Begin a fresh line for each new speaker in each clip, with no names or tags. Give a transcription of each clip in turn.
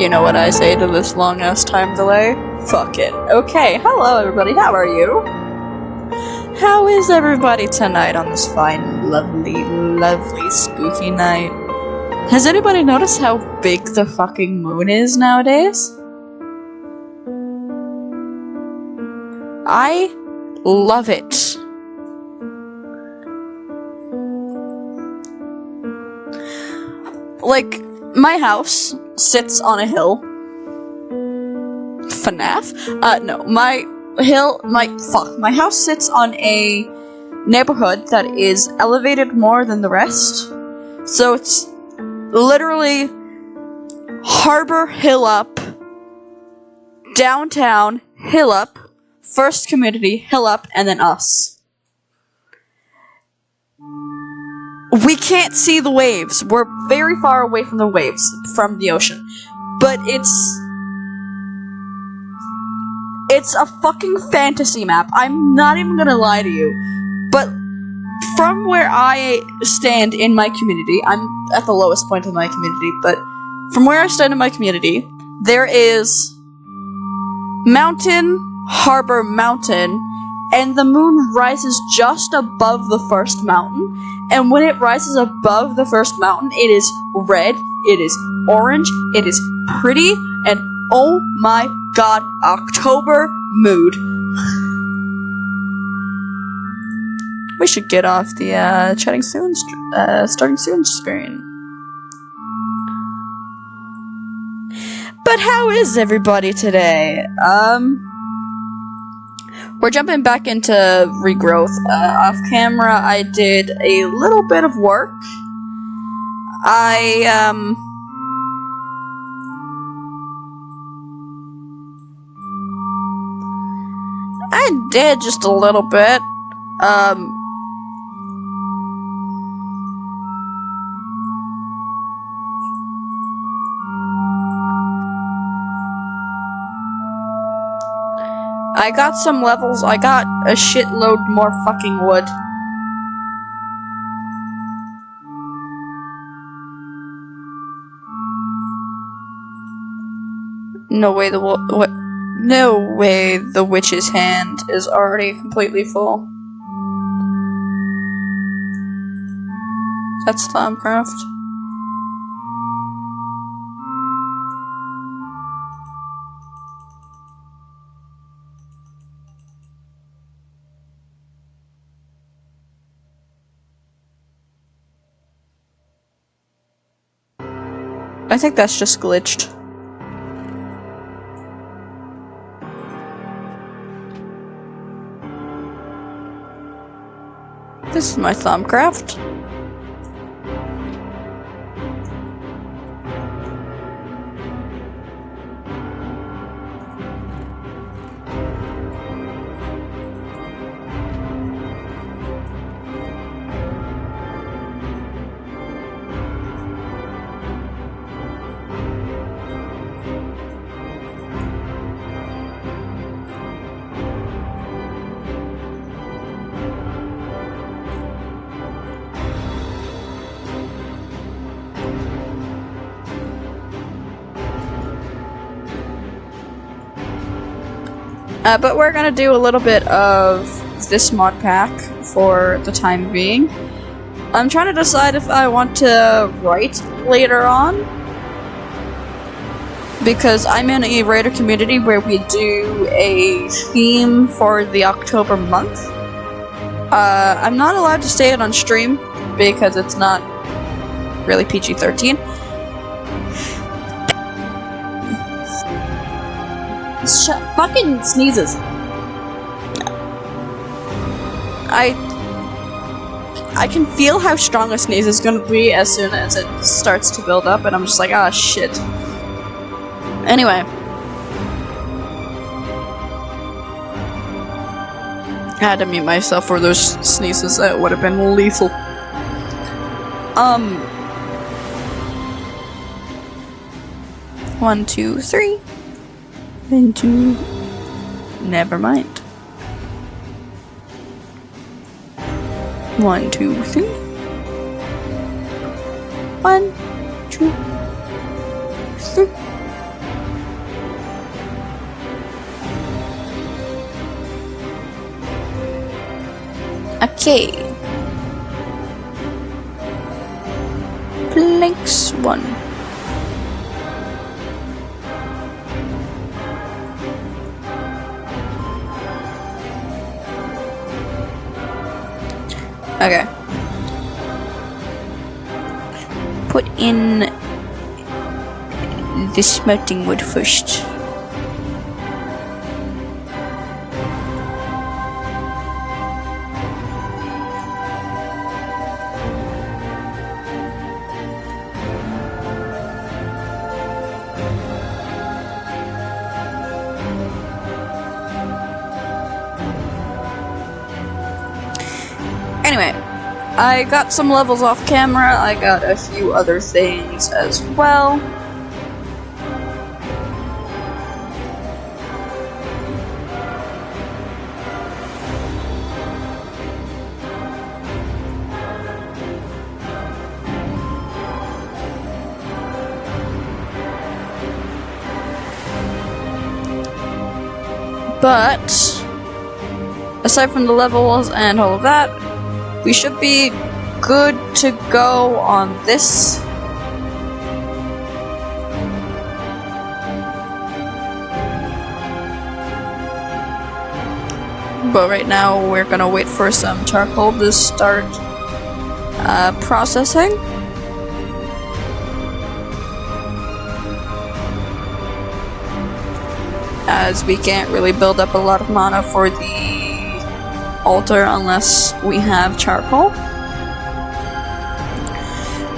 You know what I say to this long-ass time delay? Fuck it. Okay, hello everybody, how are you? How is everybody tonight on this fine, lovely, lovely, spooky night? Has anybody noticed how big the fucking moon is nowadays? I love it. Like, my house sits on a hill. FNAF? No, my house sits on a neighborhood that is elevated more than the rest. So it's literally Harbor Hill up, downtown Hill up, First Community Hill up, and then us. We can't see the waves. We're very far away from the waves, from the ocean. But it's a fucking fantasy map. I'm not even gonna lie to you. But from where I stand in my community, I'm at the lowest point in my community, but from where I stand in my community, there is Mountain, Harbor Mountain, and the moon rises just above the first mountain. And when it rises above the first mountain, it is red, it is orange, it is pretty, and oh my god, October mood. We should get off the starting soon screen. But how is everybody today? We're jumping back into Regrowth. Off camera, I did a little bit of work. I did just a little bit. I got some levels. I got a shitload more fucking wood. No way the witch's hand is already completely full. That's Thaumcraft. I think that's just glitched. This is my Thaumcraft. But we're gonna do a little bit of this mod pack for the time being. I'm trying to decide if I want to write later on, because I'm in a writer community where we do a theme for the October month. I'm not allowed to say it on stream because it's not really PG-13. Fucking sneezes. I can feel how strong a sneeze is gonna be as soon as it starts to build up, and I'm just like, ah, shit. Anyway. I had to mute myself for those sneezes. That would have been lethal. 1, 2, 3. And 2. Never mind. 1, 2, 3. 1, 2, 3. Okay. Planks 1. Okay. Put in the smelting wood first. Anyway, I got some levels off camera. I got a few other things as well. But aside from the levels and all of that, we should be good to go on this. But right now we're gonna wait for some charcoal to start processing. As we can't really build up a lot of mana for the altar unless we have charcoal.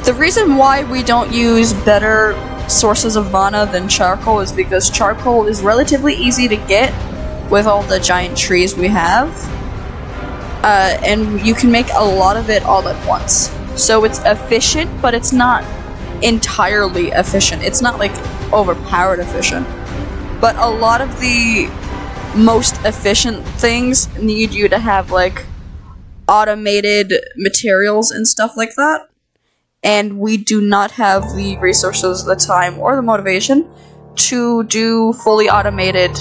The reason why we don't use better sources of mana than charcoal is because charcoal is relatively easy to get with all the giant trees we have, and you can make a lot of it all at once. So it's efficient, but it's not entirely efficient. It's not like overpowered efficient. But a lot of the most efficient things need you to have like automated materials and stuff like that, and we do not have the resources, the time, or the motivation to do fully automated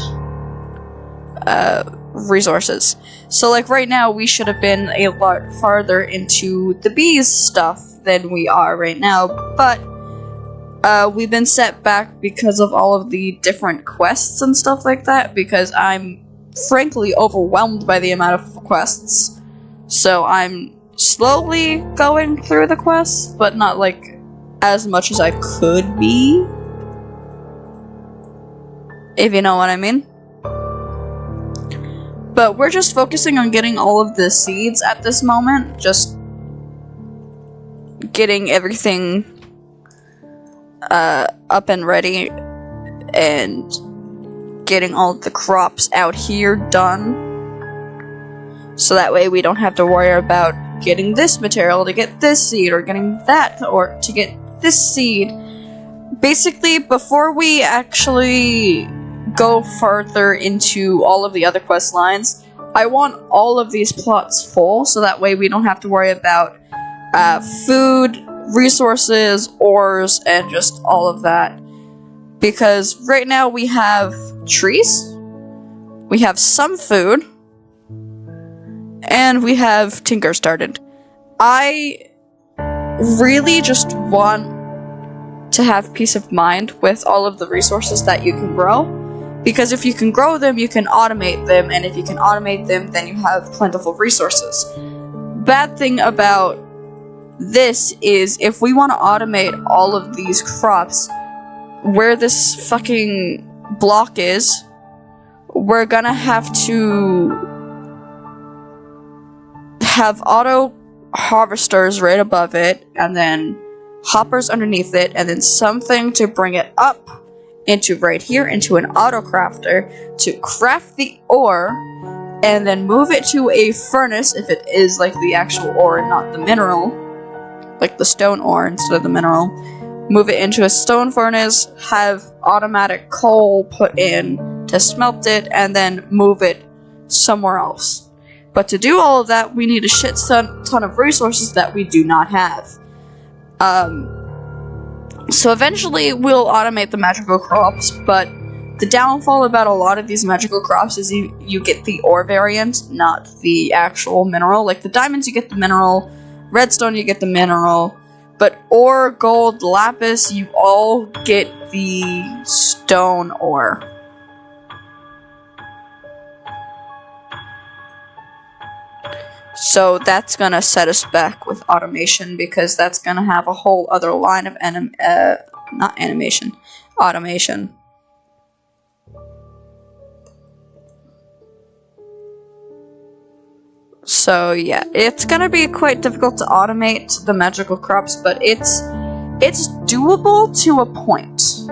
resources. So like right now we should have been a lot farther into the bees stuff than we are right now, but we've been set back because of all of the different quests and stuff like that, because I'm frankly overwhelmed by the amount of quests. So I'm slowly going through the quests, but not like as much as I could be, if you know what I mean. But we're just focusing on getting all of the seeds at this moment, just getting everything up and ready, and getting all the crops out here done, so that way we don't have to worry about getting this material to get this seed, or getting that, or to get this seed. Basically, before we actually go further into all of the other quest lines, I want all of these plots full, so that way we don't have to worry about food, resources, ores, and just all of that. Because right now we have trees, we have some food, and we have Tinker started. I really just want to have peace of mind with all of the resources that you can grow, because if you can grow them, you can automate them, and if you can automate them, then you have plentiful resources. Bad thing about this is, if we want to automate all of these crops, where this fucking block is, we're gonna have to have auto harvesters right above it, and then hoppers underneath it, and then something to bring it up into right here into an auto crafter to craft the ore, and then move it to a furnace if it is like the actual ore and not the mineral, like the stone ore instead of the mineral. Move it into a stone furnace, have automatic coal put in to smelt it, and then move it somewhere else. But to do all of that, we need a shit ton of resources that we do not have. So eventually we'll automate the magical crops, but The downfall about a lot of these magical crops is you get the ore variant, not the actual mineral. Like the diamonds, you get the mineral. Redstone, you get the mineral. But ore, gold, lapis, you all get the stone ore. So that's gonna set us back with automation, because that's gonna have a whole other line of automation. So yeah, it's gonna be quite difficult to automate the magical crops, but it's doable to a point.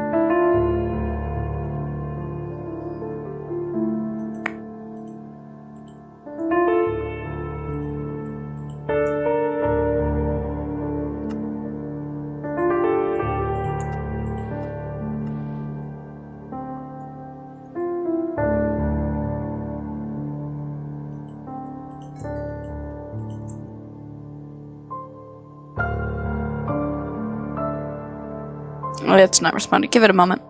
It's not responding. Give it a moment.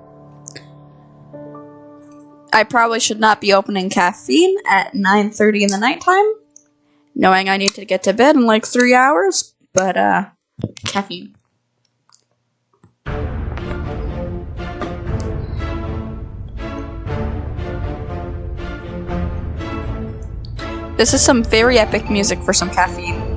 I probably should not be opening caffeine at 9:30 in the nighttime, knowing I need to get to bed in like 3 hours, but caffeine. This is some very epic music for some caffeine.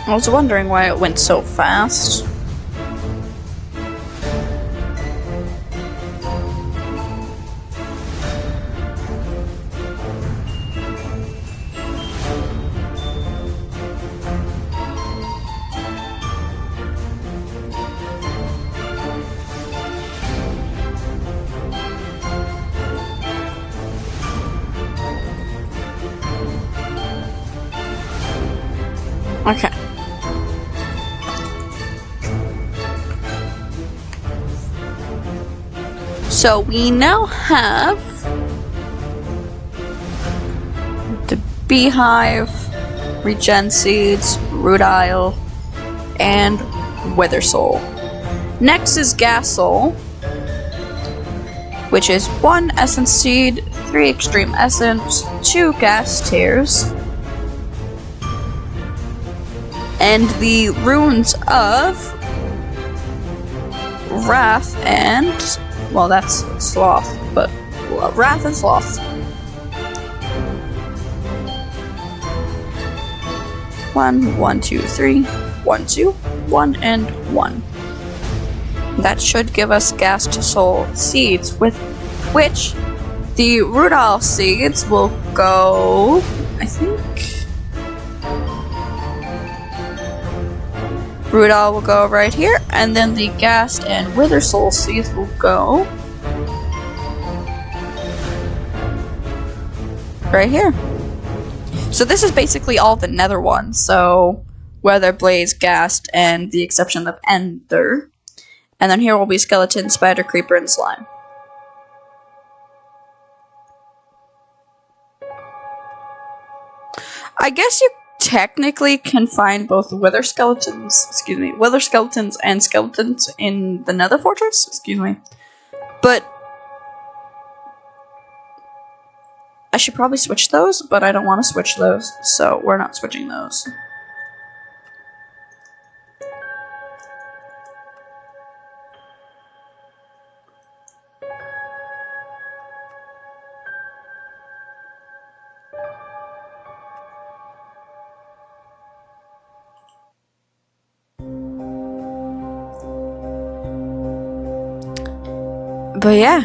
I was wondering why it went so fast. Okay. So we now have the beehive, regen seeds, root isle, and wither soul. Next is gas soul, which is 1 essence seed, 3 extreme essence, 2 gas tears, and the runes of wrath and, well, that's sloth, but wrath and sloth. 1, 1, 2, 3, 1, 2, 1, and 1. That should give us gas to soul seeds, with which the root isle seeds will go, I think. Root isle will go right here, and then the ghast and wither soul seeds will go right here. So this is basically all the nether ones, so weather, blaze, ghast, and the exception of ender. And then here will be skeleton, spider, creeper, and slime. I guess you technically can find both wither skeletons and skeletons in the nether fortress, but I should probably switch those, but I don't want to switch those, so we're not switching those. But yeah.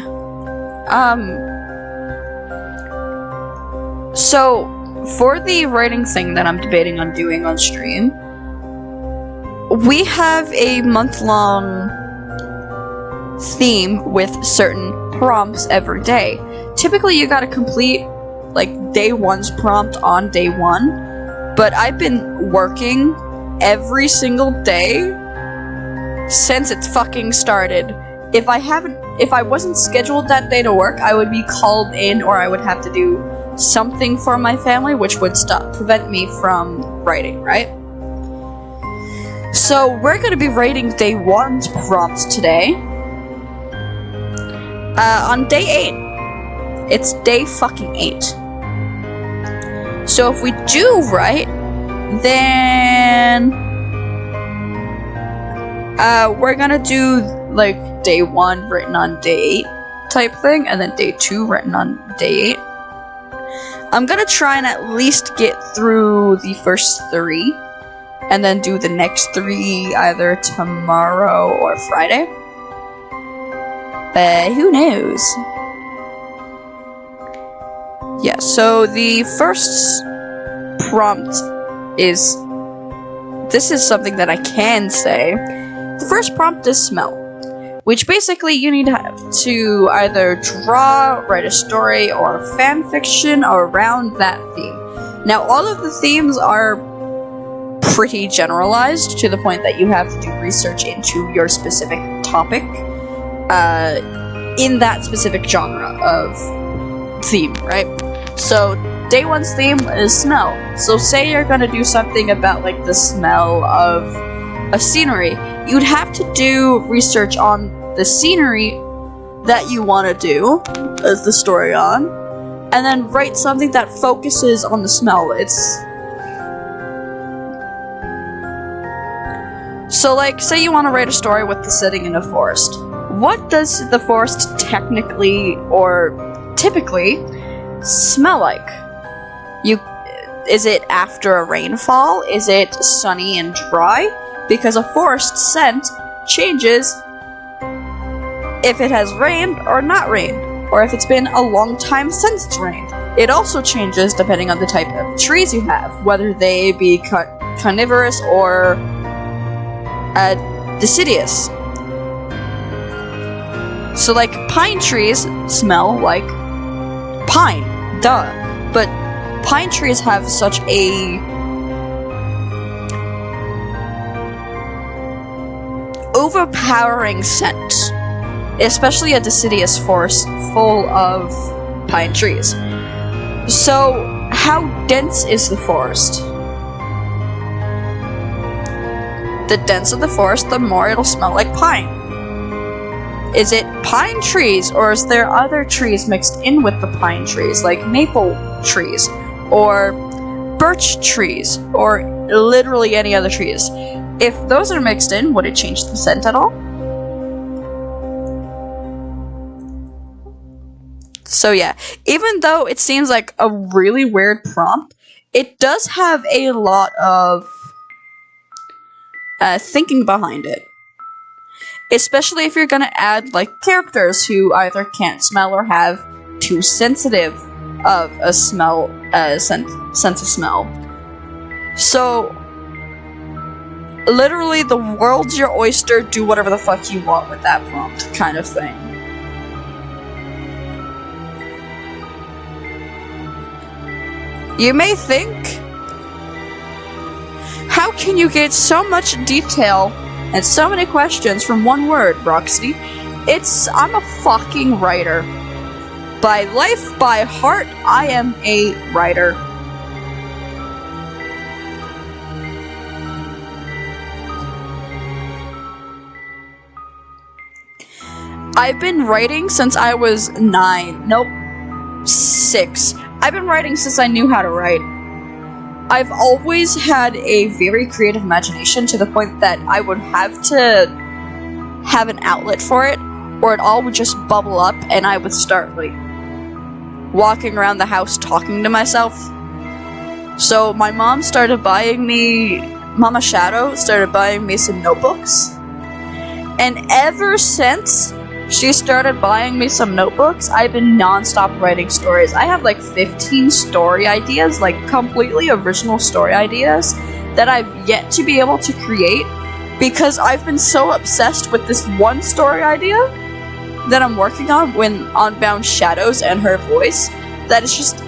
So, for the writing thing that I'm debating on doing on stream, we have a month-long theme with certain prompts every day. Typically, you gotta complete, like, day one's prompt on day one, but I've been working every single day since it's fucking started. If I wasn't scheduled that day to work, I would be called in, or I would have to do something for my family, which would prevent me from writing, right? So we're gonna be writing day one's prompt today. On day 8. It's day fucking 8. So if we do write, then we're gonna do like day 1 written on day 8 type thing, and then day 2 written on day 8. I'm gonna try and at least get through the first 3, and then do the next 3 either tomorrow or Friday. But who knows? Yeah, so the first prompt is... This is something that I can say. The first prompt is smell, which basically you need to either draw, write a story, or a fan fiction around that theme. Now, all of the themes are pretty generalized to the point that you have to do research into your specific topic in that specific genre of theme, right? So, day 1's theme is smell. So say you're gonna do something about like the smell of a scenery. You'd have to do research on the scenery that you want to do as the story on, and then write something that focuses on the smell. So like, say you want to write a story with the setting in a forest. What does the forest technically or typically smell like? Is it after a rainfall? Is it sunny and dry? Because a forest scent changes if it has rained or not rained, or if it's been a long time since it's rained. It also changes depending on the type of trees you have, whether they be carnivorous or deciduous. So like pine trees smell like pine, duh. But pine trees have such a overpowering scent, especially a deciduous forest full of pine trees. So how dense is the forest? The denser the forest, the more it'll smell like pine. Is it pine trees, or is there other trees mixed in with the pine trees, like maple trees, or birch trees, or literally any other trees? If those are mixed in, would it change the scent at all? So yeah, even though it seems like a really weird prompt, it does have a lot of thinking behind it. Especially if you're gonna add like characters who either can't smell or have too sensitive of a smell, sense of smell. So literally, the world's your oyster. Do whatever the fuck you want with that prompt, kind of thing. You may think, how can you get so much detail and so many questions from one word, Roxy? I'm a fucking writer. By life, by heart, I am a writer. I've been writing since I was 9. Nope. 6. I've been writing since I knew how to write. I've always had a very creative imagination to the point that I would have to have an outlet for it, or it all would just bubble up and I would start, like, walking around the house talking to myself. So my mom started buying me, Mama Shadow started buying me some notebooks. And ever since, she started buying me some notebooks. I've been non-stop writing stories. I have like 15 story ideas, like completely original story ideas that I've yet to be able to create because I've been so obsessed with this one story idea that I'm working on Unbound Shadows and her voice that it's just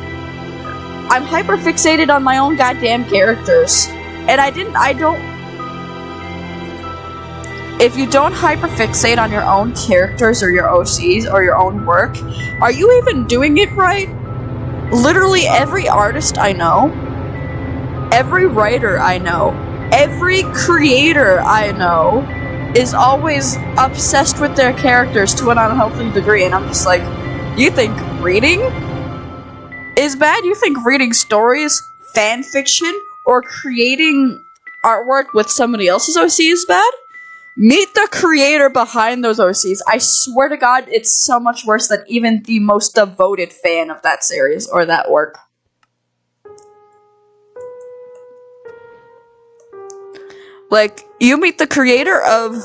I'm hyper fixated on my own goddamn characters. And if you don't hyperfixate on your own characters or your OCs or your own work, are you even doing it right? Literally every artist I know, every writer I know, every creator I know is always obsessed with their characters to an unhealthy degree, and I'm just like, you think reading is bad? You think reading stories, fan fiction, or creating artwork with somebody else's OC is bad? Meet the creator behind those OCs. I swear to God, it's so much worse than even the most devoted fan of that series or that work. Like, you meet the creator of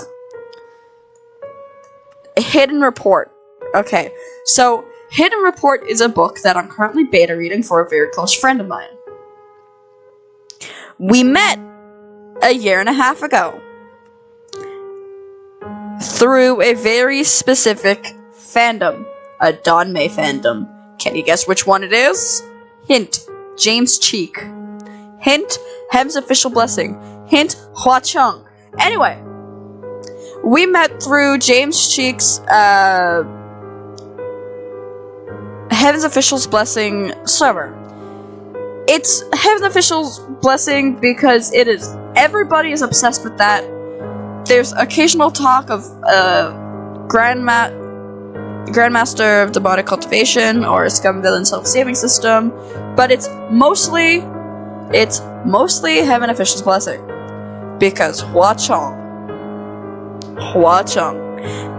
Hidden Report. Okay, so Hidden Report is a book that I'm currently beta reading for a very close friend of mine. We met a year and a half ago through a very specific fandom, a Dawn May fandom. Can you guess which one it is? Hint, James Cheek. Hint, Hem's Official Blessing. Hint, Hua Chung. Anyway, we met through James Cheek's Heaven's Official's Blessing server. It's Heaven's Official's Blessing because everybody is obsessed with that. There's occasional talk of Grandmaster of Demonic Cultivation or Scum Villain Self-Saving System, but it's mostly Heaven Official's Blessing because Hua Chung.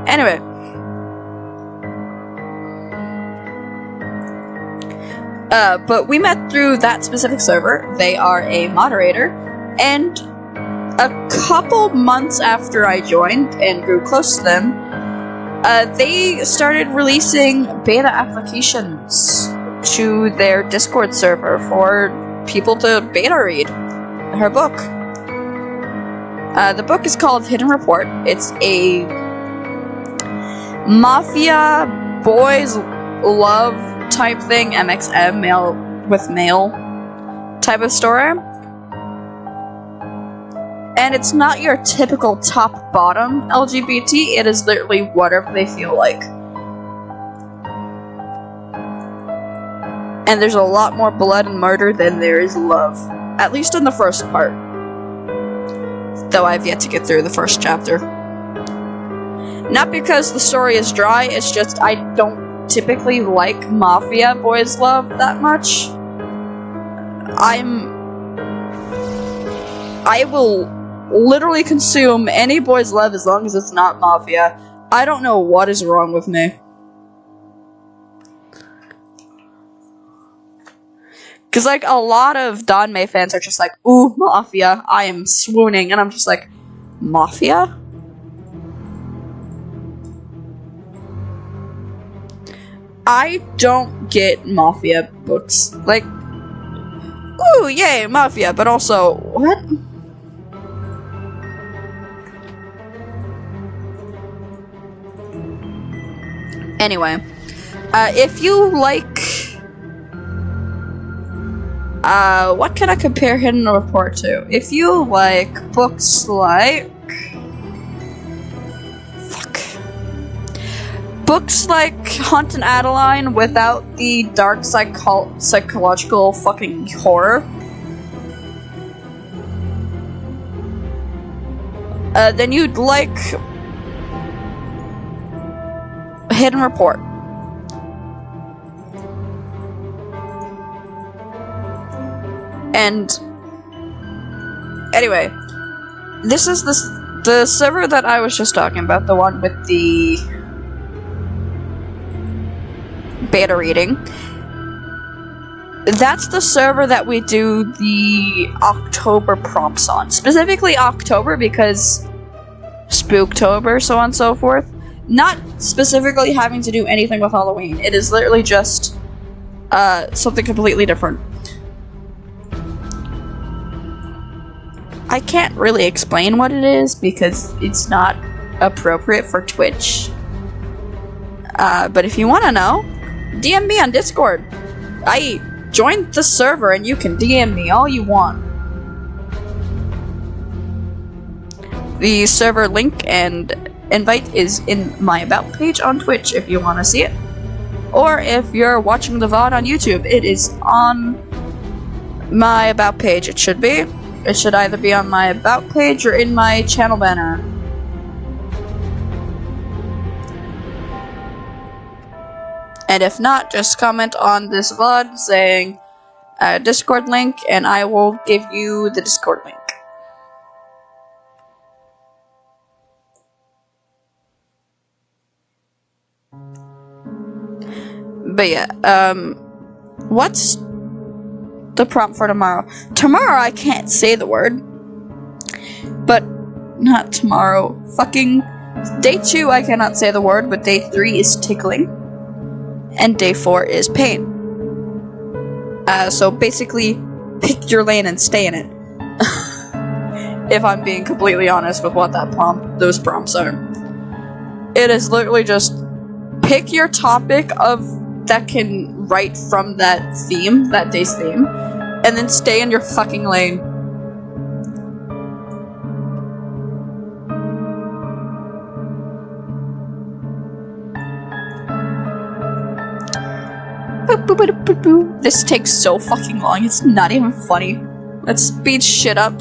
Anyway, but we met through that specific server. They are a moderator, and a couple months after I joined and grew close to them, they started releasing beta applications to their Discord server for people to beta read her book. The book is called Hidden Report. It's a mafia boys love type thing, MXM, male with male type of story. And it's not your typical top-bottom LGBT, it is literally whatever they feel like. And there's a lot more blood and murder than there is love. At least in the first part. Though I've yet to get through the first chapter. Not because the story is dry, it's just I don't typically like mafia boys love that much. I will literally consume any boys love as long as it's not mafia. I don't know what is wrong with me. Because, like, a lot of Dawn May fans are just like, ooh, mafia, I am swooning. And I'm just like, mafia? I don't get mafia books. Like, ooh, yay, mafia, but also, what? Anyway, if you like, what can I compare Hidden Report to? If you like books like, books like Hunt and Adeline without the dark psychological fucking horror, then you'd like Hidden Report. And anyway, this is the server that I was just talking about, the one with the beta reading. That's the server that we do the October prompts on. Specifically October because Spooktober, so on and so forth. not specifically having to do anything with Halloween. It is literally just something completely different. I can't really explain what it is because it's not appropriate for Twitch. But if you want to know, DM me on Discord. I joined the server and you can DM me all you want. The server link and invite is in my about page on Twitch if you want to see it. Or if you're watching the VOD on YouTube, it is on my about page. It should be. It should either be on my about page or in my channel banner. And if not, just comment on this VOD saying Discord link and I will give you the Discord link. But yeah, what's the prompt for tomorrow? Tomorrow I can't say the word. But not tomorrow. Fucking day 2 I cannot say the word, but day 3 is tickling. And day 4 is pain. So basically, pick your lane and stay in it. If I'm being completely honest with what those prompts are. It is literally just pick your topic that can write from that theme, that day's theme, and then stay in your fucking lane. This takes so fucking long, it's not even funny. Let's speed shit up.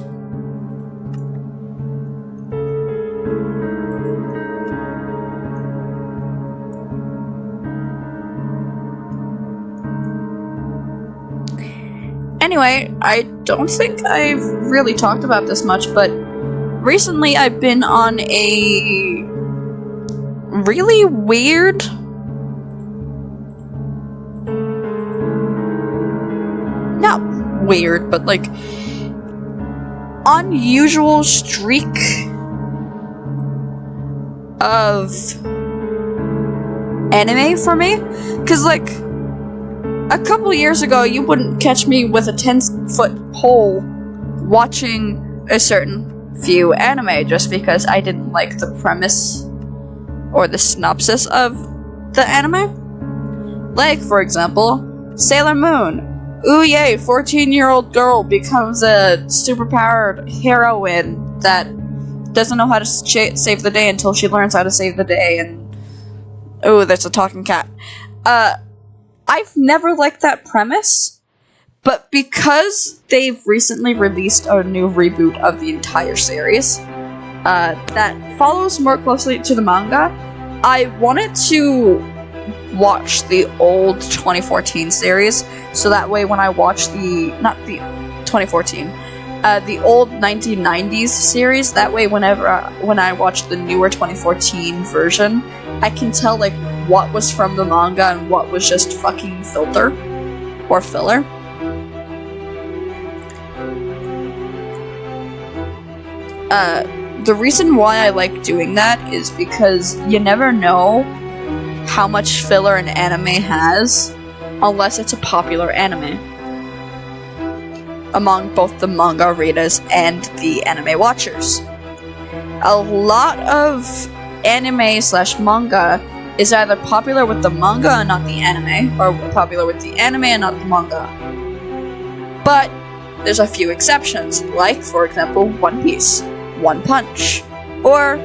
Anyway, I don't think I've really talked about this much, but recently I've been on a really weird but like unusual streak of anime for me, because like a couple years ago you wouldn't catch me with a 10-foot pole watching a certain few anime just because I didn't like the premise or the synopsis of the anime. Like, for example, Sailor Moon. Ooh yay, 14-year-old girl becomes a superpowered heroine that doesn't know how to save the day until she learns how to save the day, and oh, there's a talking cat. I've never liked that premise, but because they've recently released a new reboot of the entire series that follows more closely to the manga, I wanted to watch the old 2014 series, so that way when I watch the old 1990s series, that way when I watch the newer 2014 version, I can tell like what was from the manga and what was just fucking filler. The reason why I like doing that is because you never know how much filler an anime has unless it's a popular anime among both the manga readers and the anime watchers. A lot of anime/manga is either popular with the manga and not the anime, or popular with the anime and not the manga. But there's a few exceptions, like, for example, One Piece, One Punch, or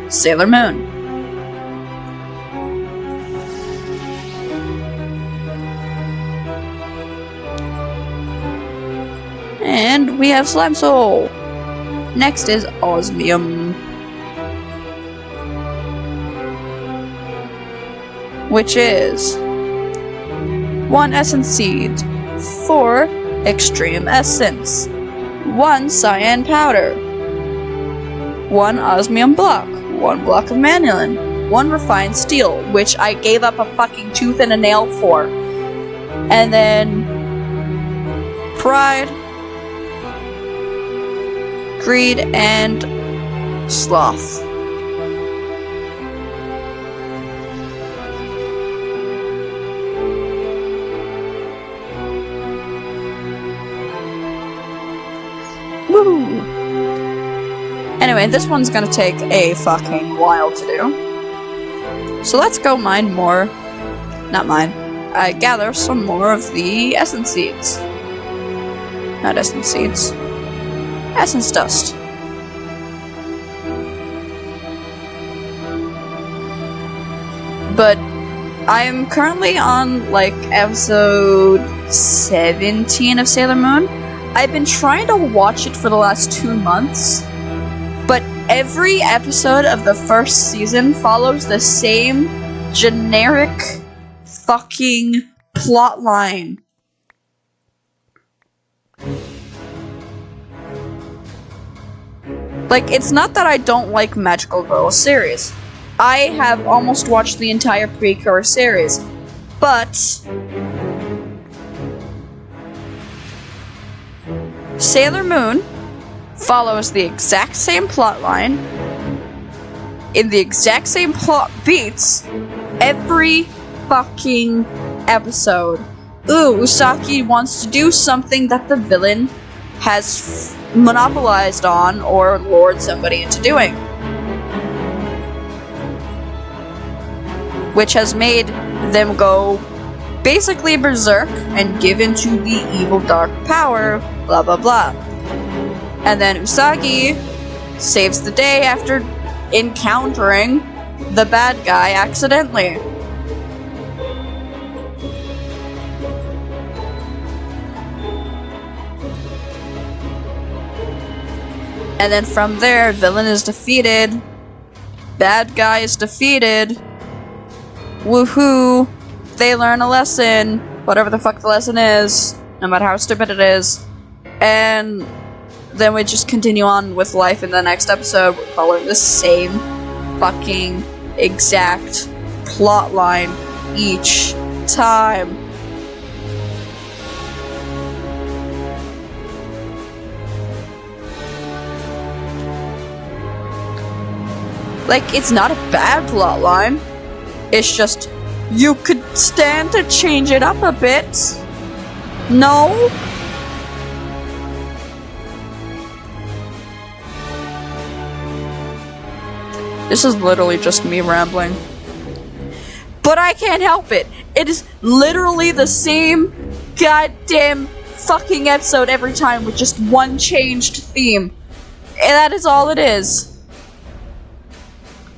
Sailor Moon. And we have Slime Soul. Next is Osmium, which is 1 Essence Seed, 4 Extreme Essence, 1 Cyan Powder, 1 Osmium Block, 1 Block of Manulin, 1 Refined Steel, which I gave up a fucking tooth and a nail for, and then Pride, Greed, and Sloth. Anyway, this one's gonna take a fucking while to do. So let's go mine more. Not mine. I gather some more of the essence seeds. Not essence seeds. Essence dust. But I am currently on like episode 17 of Sailor Moon. I've been trying to watch it for the last 2 months, but every episode of the first season follows the same generic fucking plot line. Like, it's not that I don't like Magical Girl series. I have almost watched the entire Precure series, but Sailor Moon follows the exact same plot line in the exact same plot beats every fucking episode. Ooh, Usagi wants to do something that the villain has monopolized on or lured somebody into doing, which has made them go basically berserk and give into the evil dark power, blah blah blah. And then Usagi saves the day after encountering the bad guy accidentally. And then from there, villain is defeated, bad guy is defeated, woohoo, they learn a lesson, whatever the fuck the lesson is, no matter how stupid it is, and then we just continue on with life in the next episode, following the same fucking exact plot line each time. Like, it's not a bad plot line. It's just, you could stand to change it up a bit. No? This is literally just me rambling. But I can't help it. It is literally the same goddamn fucking episode every time with just one changed theme. And that is all it is.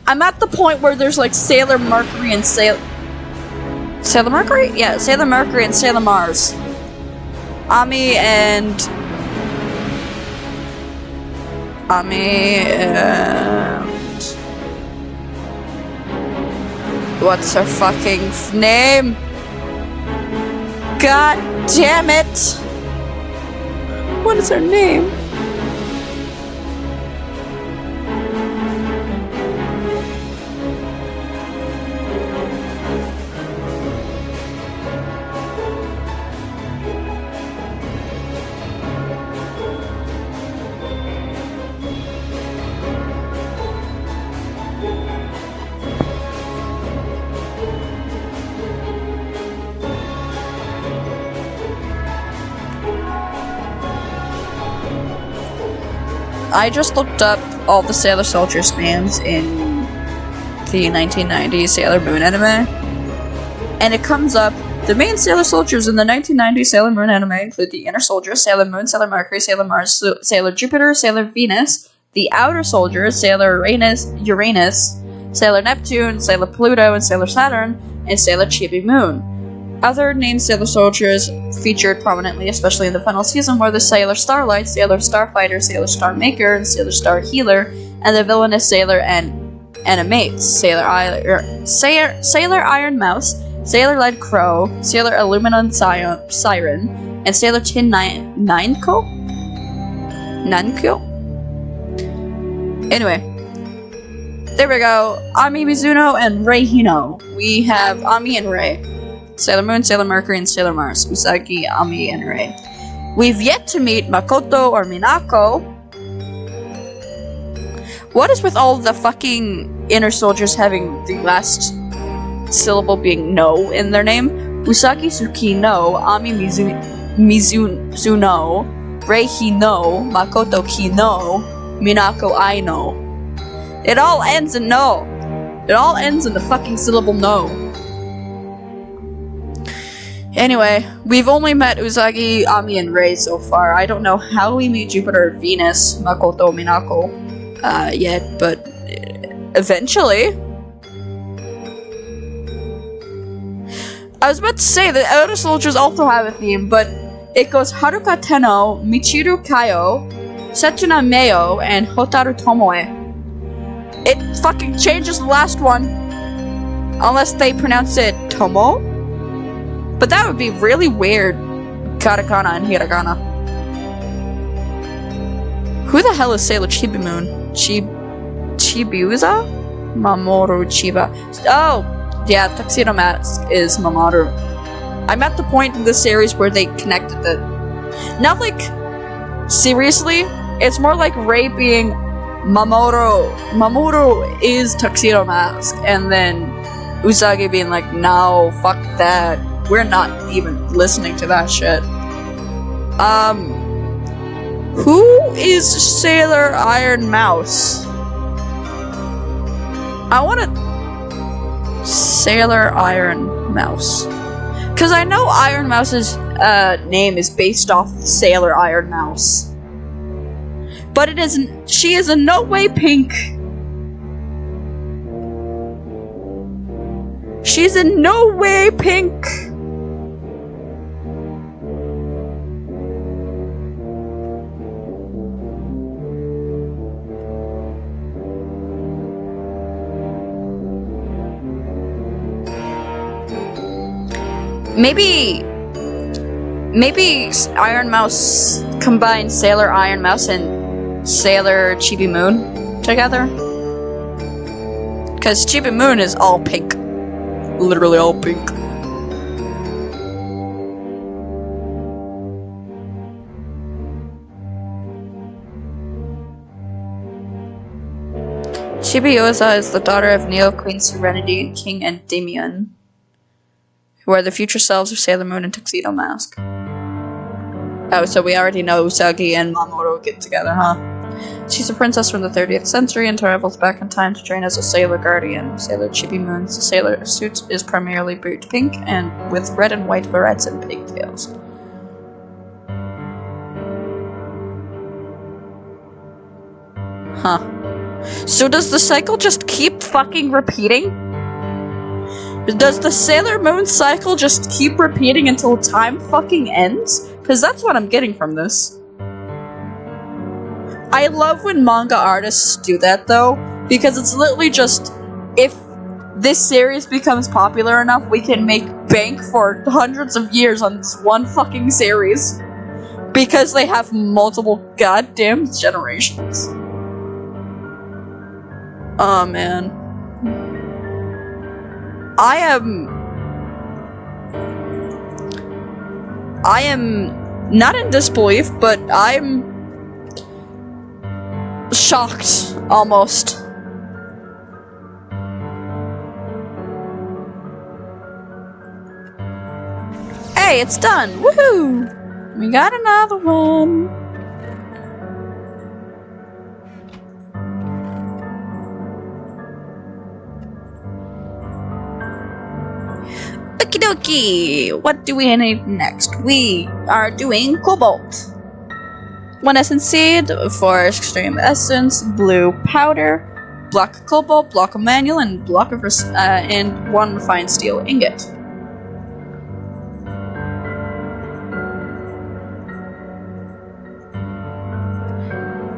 I'm at the point where there's like Sailor Mercury and Sailor Mercury? Yeah, Sailor Mercury and Sailor Mars. Ami and what's her fucking name? God damn it! What is her name? I just looked up all the Sailor Soldier spans in the 1990s Sailor Moon anime, and it comes up, the main Sailor Soldiers in the 1990s Sailor Moon anime include the Inner Soldiers, Sailor Moon, Sailor Mercury, Sailor Mars, Sailor Jupiter, Sailor Venus, the Outer Soldiers, Sailor Uranus, Sailor Neptune, Sailor Pluto, and Sailor Saturn, and Sailor Chibi Moon. Other named Sailor Soldiers featured prominently, especially in the final season, were the Sailor Starlight, Sailor Starfighter, Sailor Star Maker, and Sailor Star Healer, and the villainous Sailor Animates, Sailor Iron Mouse, Sailor Lead Crow, Sailor Aluminum Siren, and Sailor Tin Nanko? Anyway. There we go. Ami Mizuno and Rei Hino. We have Ami and Rei. Sailor Moon, Sailor Mercury, and Sailor Mars. Usagi, Ami, and Rei. We've yet to meet Makoto or Minako. What is with all the fucking Inner Soldiers having the last syllable being no in their name? Usagi Suki no, Ami Mizuno, Rei Hino, Makoto Kino, Minako, I know. It all ends in no. It all ends in the fucking syllable no. Anyway, we've only met Uzagi, Ami, and Rei so far. I don't know how we meet Jupiter or Venus, Makoto, Minako, yet, but eventually. I was about to say that Outer Soldiers also have a theme, but it goes Haruka Tenno, Michiru Kaio, Setsuna Meo, and Hotaru Tomoe. It fucking changes the last one, unless they pronounce it Tomo. But that would be really weird. Katakana and hiragana. Who the hell is Sailor Chibi-moon? Chibiuza? Mamoru Chiba. Oh, yeah, Tuxedo Mask is Mamoru. I'm at the point in this series where they connected the... Not like... Seriously? It's more like Rei being Mamoru. Mamoru is Tuxedo Mask. And then Usagi being like, no, fuck that. We're not even listening to that shit. Who is Sailor Iron Mouse? I wanna... Sailor Iron Mouse. Cause I know Iron Mouse's name is based off Sailor Iron Mouse. But it isn't... She is in no way pink. She's in no way pink. Maybe Iron Mouse combines Sailor Iron Mouse and Sailor Chibi Moon together. Because Chibi Moon is all pink. Literally all pink. Chibiusa is the daughter of Neo Queen Serenity, King Endymion, who are the future selves of Sailor Moon and Tuxedo Mask. Oh, so we already know Usagi and Mamoru get together, huh? She's a princess from the 30th century and travels back in time to train as a Sailor Guardian. Sailor Chibi Moon's sailor suit is primarily boot pink and with red and white barrettes and pigtails. Huh. So does the cycle just keep fucking repeating? Does the Sailor Moon cycle just keep repeating until time fucking ends? Because that's what I'm getting from this. I love when manga artists do that though, because it's literally just, if this series becomes popular enough, we can make bank for hundreds of years on this one fucking series. Because they have multiple goddamn generations. Oh man. I am not in disbelief, but I'm shocked, almost. Hey, it's done! Woohoo! We got another one! Okie dokie! What do we need next? We are doing Cobalt. 1 essence seed, 4 extreme essence, blue powder, block of cobalt, block of manual, and block of and 1 refined steel ingot.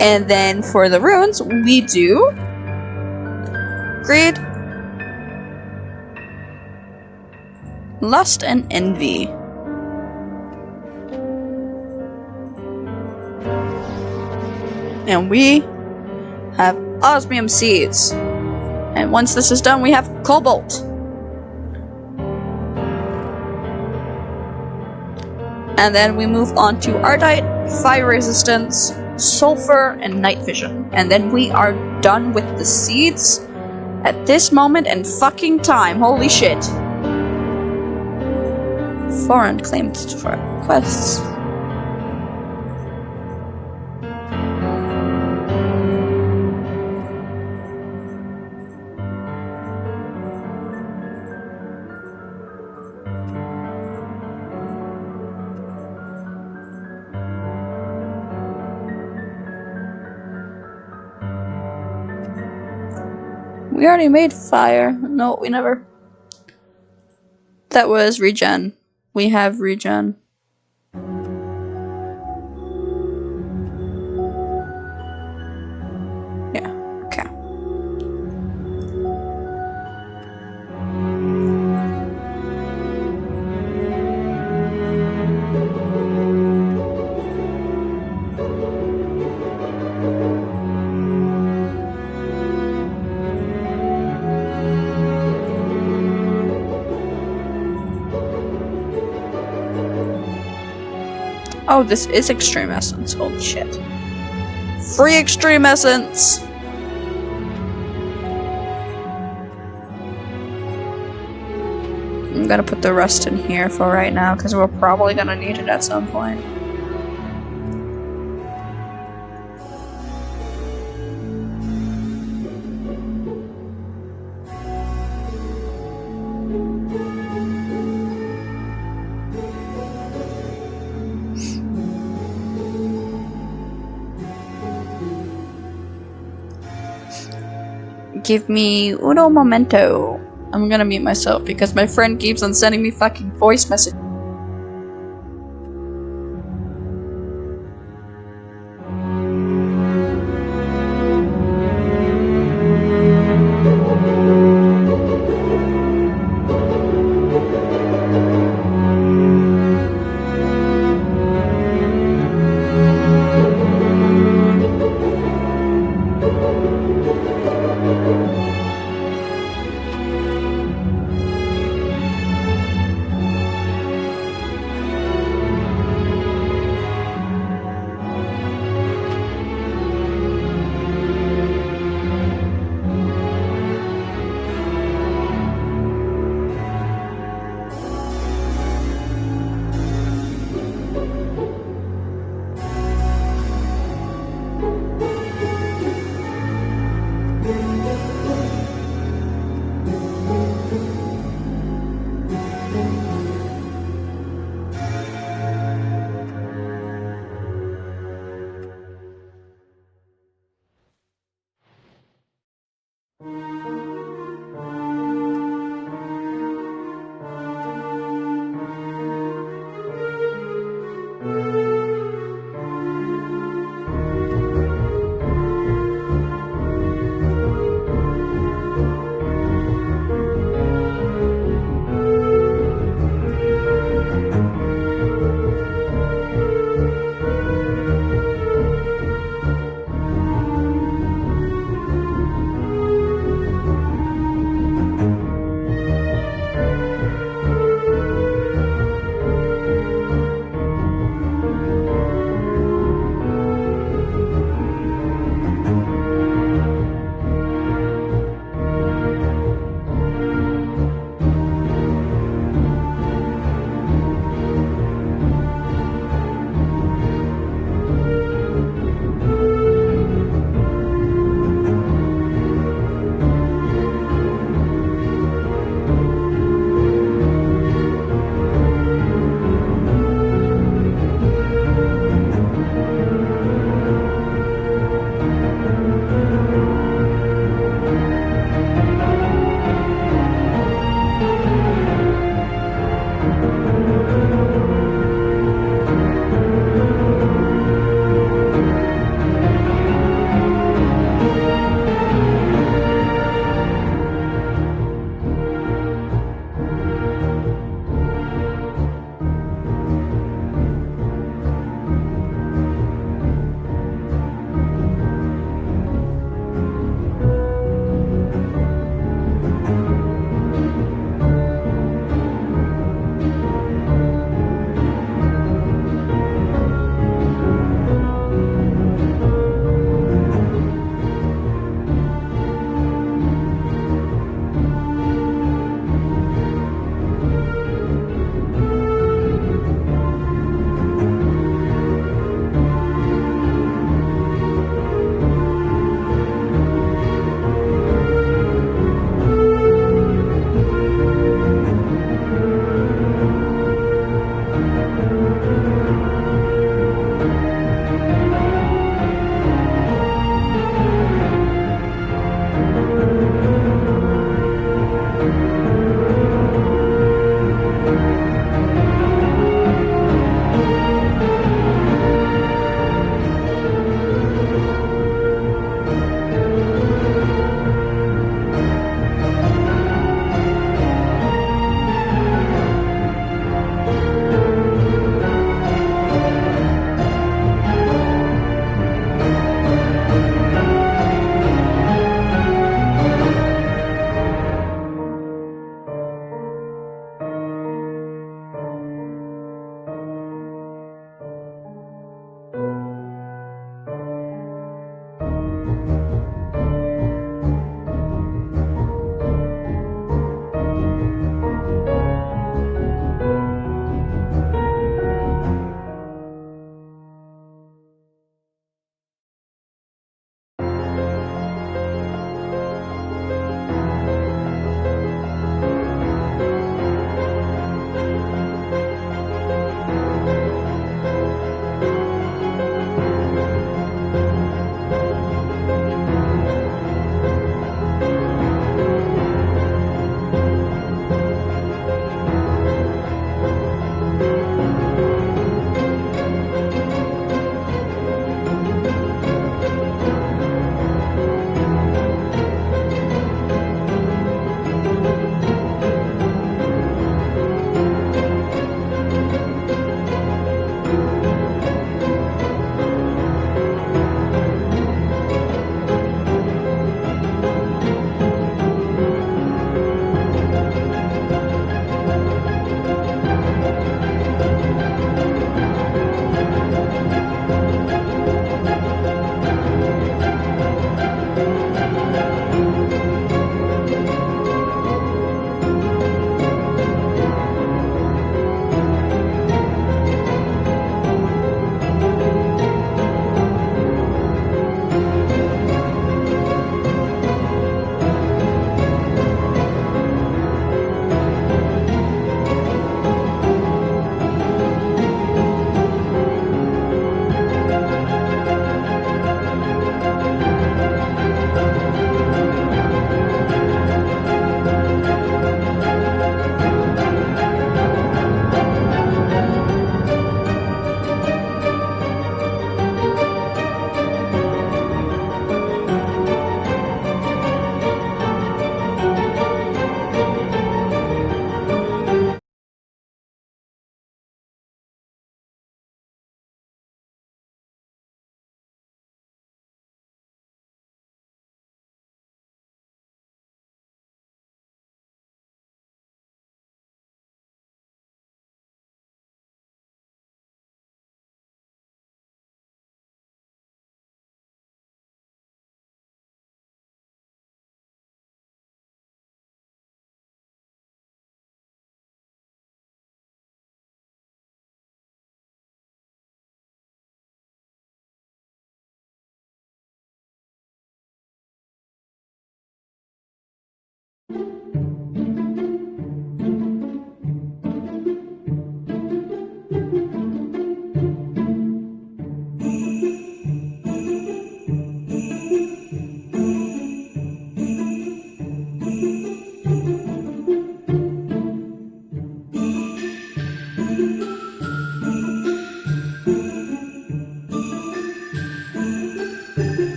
And then for the runes, we do Greed, Lust, and Envy. And we have osmium seeds. And once this is done, we have cobalt. And then we move on to Ardite, fire resistance, sulfur, and night vision. And then we are done with the seeds at this moment and fucking time. Holy shit. 4 unclaimed quests. We already made fire. No, we never. That was regen. We have regen. Yeah, okay. Oh, this is Extreme Essence. Holy shit. Free Extreme Essence! I'm gonna put the rest in here for right now, because we're probably gonna need it at some point. Give me uno momento. I'm gonna mute myself because my friend keeps on sending me fucking voice messages.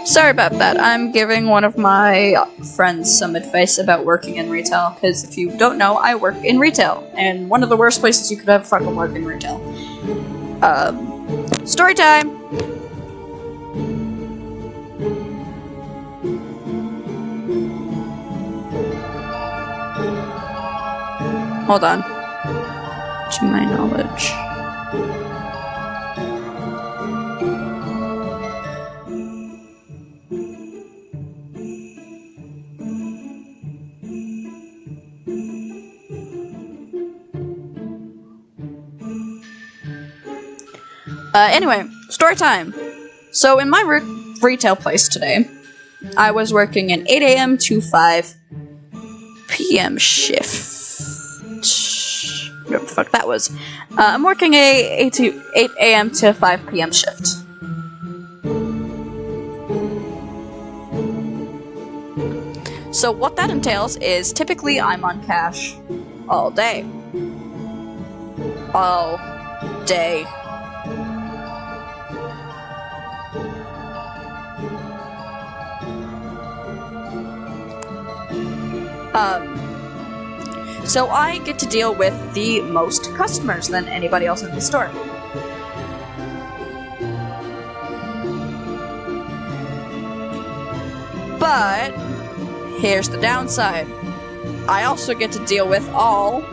Sorry about that. I'm giving one of my friends some advice about working in retail, because if you don't know, I work in retail, and one of the worst places you could have fucking work in retail. Story time! Hold on. To my knowledge. Anyway, story time. So in my retail place today, I was working an 8 a.m. to 5 p.m. shift. Whatever the fuck that was. I'm working a 8 a.m. to 5 p.m. shift. So what that entails is typically I'm on cash all day. All day. So I get to deal with the most customers than anybody else in the store. But here's the downside. I also get to deal with all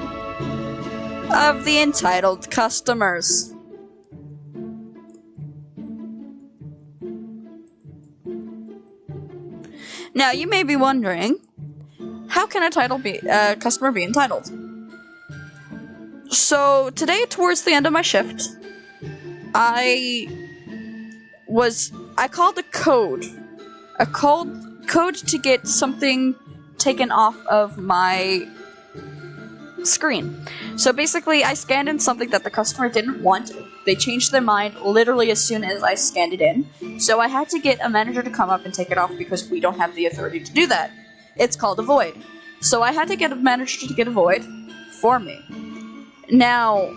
of the entitled customers. Now, you may be wondering, how can a customer be entitled? So, today, towards the end of my shift, I called a code to get something taken off of my screen. So basically, I scanned in something that the customer didn't want. They changed their mind literally as soon as I scanned it in. So I had to get a manager to come up and take it off because we don't have the authority to do that. It's called a void. So I had to get a manager to get a void for me. Now,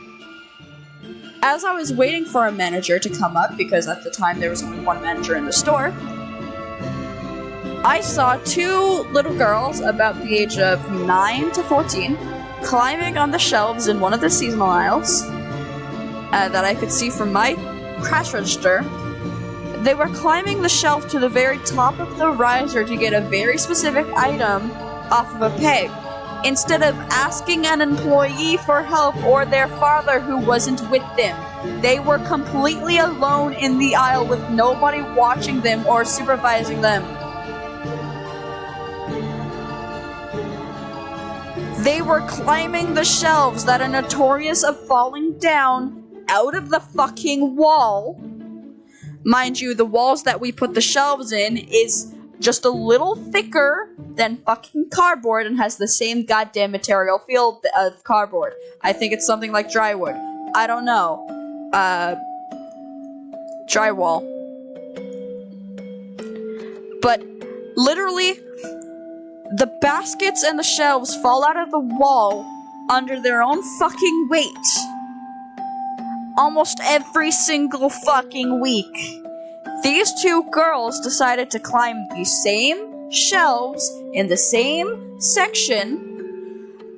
as I was waiting for a manager to come up, because at the time there was only one manager in the store, I saw two little girls about the age of 9 to 14 climbing on the shelves in one of the seasonal aisles that I could see from my cash register. They were climbing the shelf to the very top of the riser to get a very specific item off of a peg, instead of asking an employee for help or their father who wasn't with them. They were completely alone in the aisle with nobody watching them or supervising them. They were climbing the shelves that are notorious of falling down out of the fucking wall. Mind you, the walls that we put the shelves in is just a little thicker than fucking cardboard and has the same goddamn material feel of cardboard. I think it's something like drywood. I don't know. Drywall. But literally, the baskets and the shelves fall out of the wall under their own fucking weight. Almost every single fucking week. These two girls decided to climb the same shelves in the same section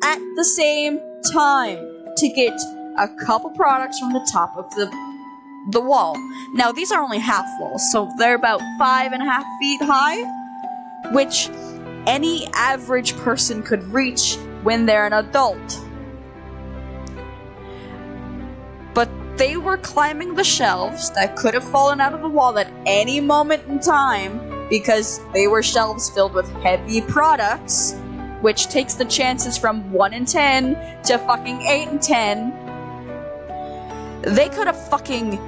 at the same time to get a couple products from the top of the wall. Now, these are only half walls, so they're about 5.5 feet high. which any average person could reach when they're an adult. But they were climbing the shelves that could have fallen out of the wall at any moment in time because they were shelves filled with heavy products, which takes the chances from 1 in 10 to fucking 8 in 10. They could have fucking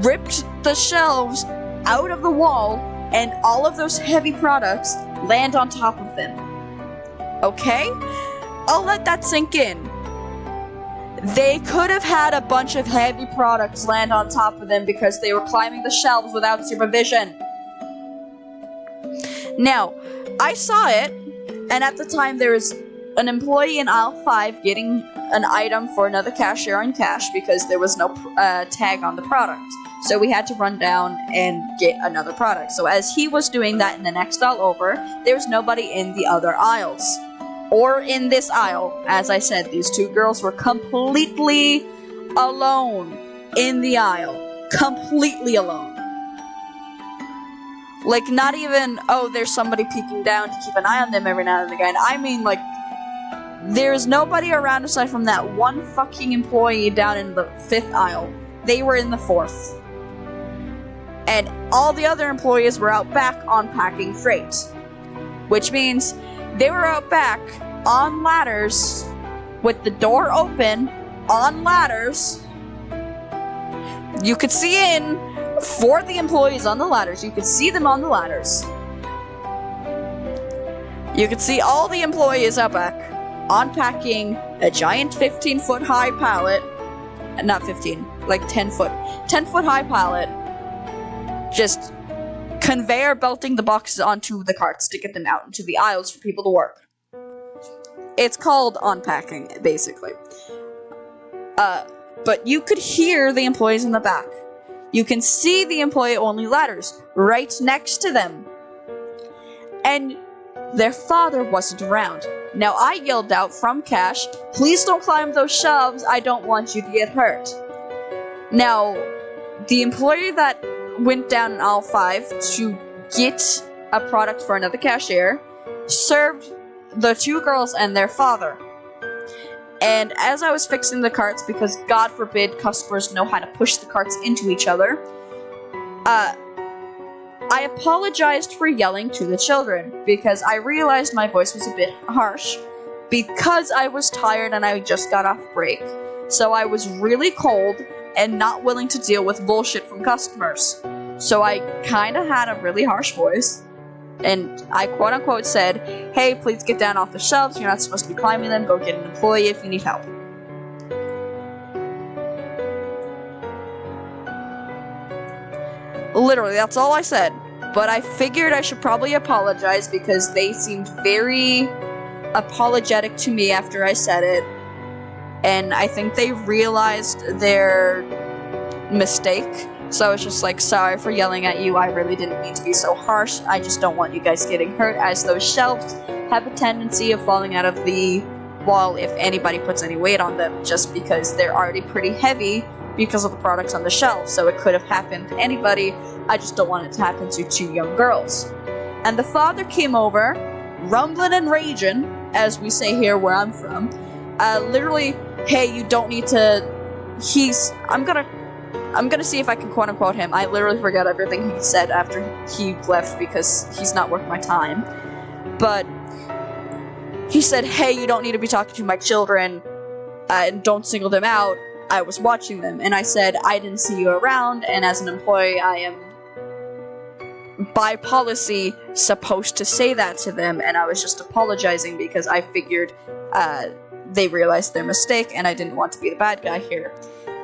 ripped the shelves out of the wall and all of those heavy products land on top of them. Okay? I'll let that sink in. They could have had a bunch of heavy products land on top of them because they were climbing the shelves without supervision. Now, I saw it, and at the time there was an employee in aisle 5 getting an item for another cashier on cash because there was no tag on the product. So we had to run down and get another product. So as he was doing that in the next aisle over, there was nobody in the other aisles. Or in this aisle. As I said, these two girls were completely alone in the aisle. Completely alone. Like, not even, oh, there's somebody peeking down to keep an eye on them every now and again. I mean, like, there's nobody around aside from that one fucking employee down in the 5th aisle. They were in the 4th. And all the other employees were out back unpacking freight. Which means they were out back on ladders with the door open on ladders. You could see in for the employees on the ladders. You could see them on the ladders. You could see all the employees out back unpacking a giant 15-foot high pallet. Not 15, like 10-foot. 10-foot high pallet. Just conveyor belting the boxes onto the carts to get them out into the aisles for people to work. It's called unpacking, basically. But you could hear the employees in the back. You can see the employee-only ladders right next to them. And their father wasn't around. Now, I yelled out from cash, "Please don't climb those shelves, I don't want you to get hurt." Now, the employee that went down in aisle 5 to get a product for another cashier served the two girls and their father. And as I was fixing the carts, because God forbid customers know how to push the carts into each other, I apologized for yelling to the children, because I realized my voice was a bit harsh, because I was tired and I just got off break. So I was really cold and not willing to deal with bullshit from customers. So I kinda had a really harsh voice, and I quote-unquote said, "Hey, please get down off the shelves, you're not supposed to be climbing them, go get an employee if you need help." Literally, that's all I said. But I figured I should probably apologize because they seemed very apologetic to me after I said it. And I think they realized their mistake. So I was just like, "Sorry for yelling at you, I really didn't mean to be so harsh. I just don't want you guys getting hurt, as those shelves have a tendency of falling out of the wall if anybody puts any weight on them, just because they're already pretty heavy because of the products on the shelf, so it could have happened to anybody. I just don't want it to happen to two young girls." And the father came over, rumbling and raging, as we say here where I'm from, literally, "Hey, you don't need to..." I'm gonna see if I can quote-unquote him. I literally forgot everything he said after he left because he's not worth my time. But he said, "Hey, you don't need to be talking to my children, and don't single them out. I was watching them." And I said, "I didn't see you around, and as an employee, I am, by policy, supposed to say that to them, and I was just apologizing because I figured they realized their mistake, and I didn't want to be the bad guy here."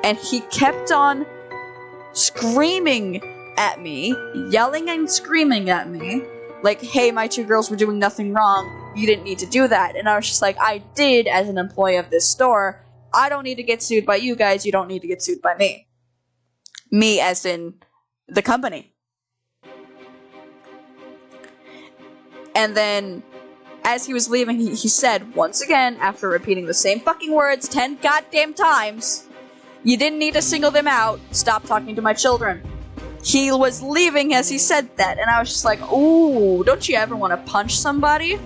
And he kept on screaming at me, yelling and screaming at me, like, "Hey, my two girls were doing nothing wrong, you didn't need to do that." And I was just like, "I did as an employee of this store. I don't need to get sued by you guys, you don't need to get sued by me." Me as in the company. And then, as he was leaving, he said, once again, after repeating the same fucking words 10 goddamn times, "You didn't need to single them out, stop talking to my children." He was leaving as he said that, and I was just like, ooh, don't you ever want to punch somebody?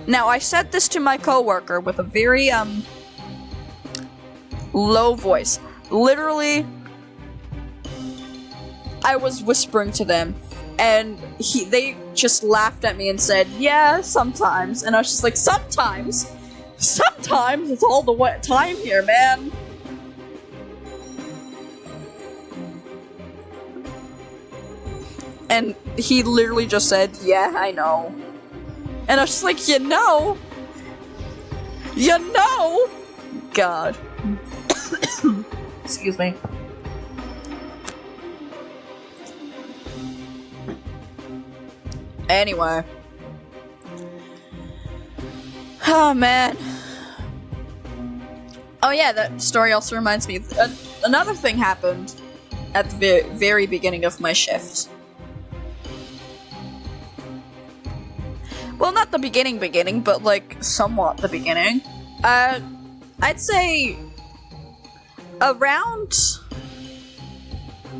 Now, I said this to my coworker with a very, low voice. Literally, I was whispering to them, and they just laughed at me and said, yeah, sometimes. And I was just like, sometimes? Sometimes? It's all the time here, man. And he literally just said, yeah, I know. And I was just like, you know? God. Excuse me. Anyway. Oh, man. Oh, yeah, that story also reminds me. Another thing happened at the very beginning of my shift. Well, not the beginning, but, like, somewhat the beginning. I'd say around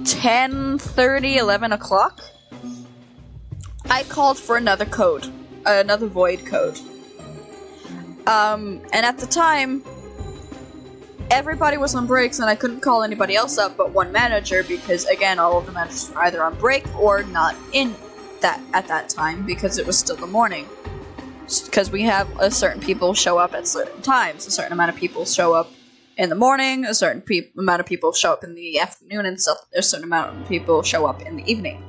10:30, 11 o'clock, I called for another code. Another void code. And at the time, everybody was on breaks, and I couldn't call anybody else up but one manager, because, again, all of the managers were either on break or not in at that time, because it was still the morning. Because we have a certain people show up at certain times. A certain amount of people show up in the morning, a certain amount of people show up in the afternoon, and a certain amount of people show up in the evening.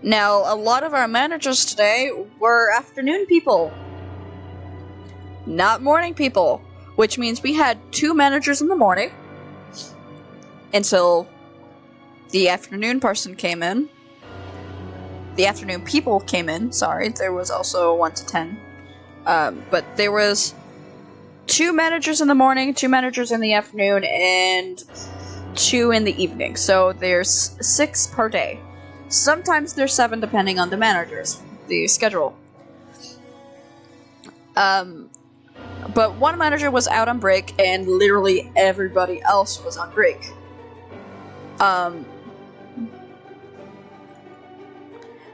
Now, a lot of our managers today were afternoon people, not morning people, which means we had 2 managers in the morning until the afternoon person came in. The afternoon people came in, sorry, there was also 1 to 10. But there was 2 managers in the morning, 2 managers in the afternoon, and 2 in the evening. So there's 6 per day. Sometimes there's 7 depending on the managers, the schedule. But one manager was out on break, and literally everybody else was on break.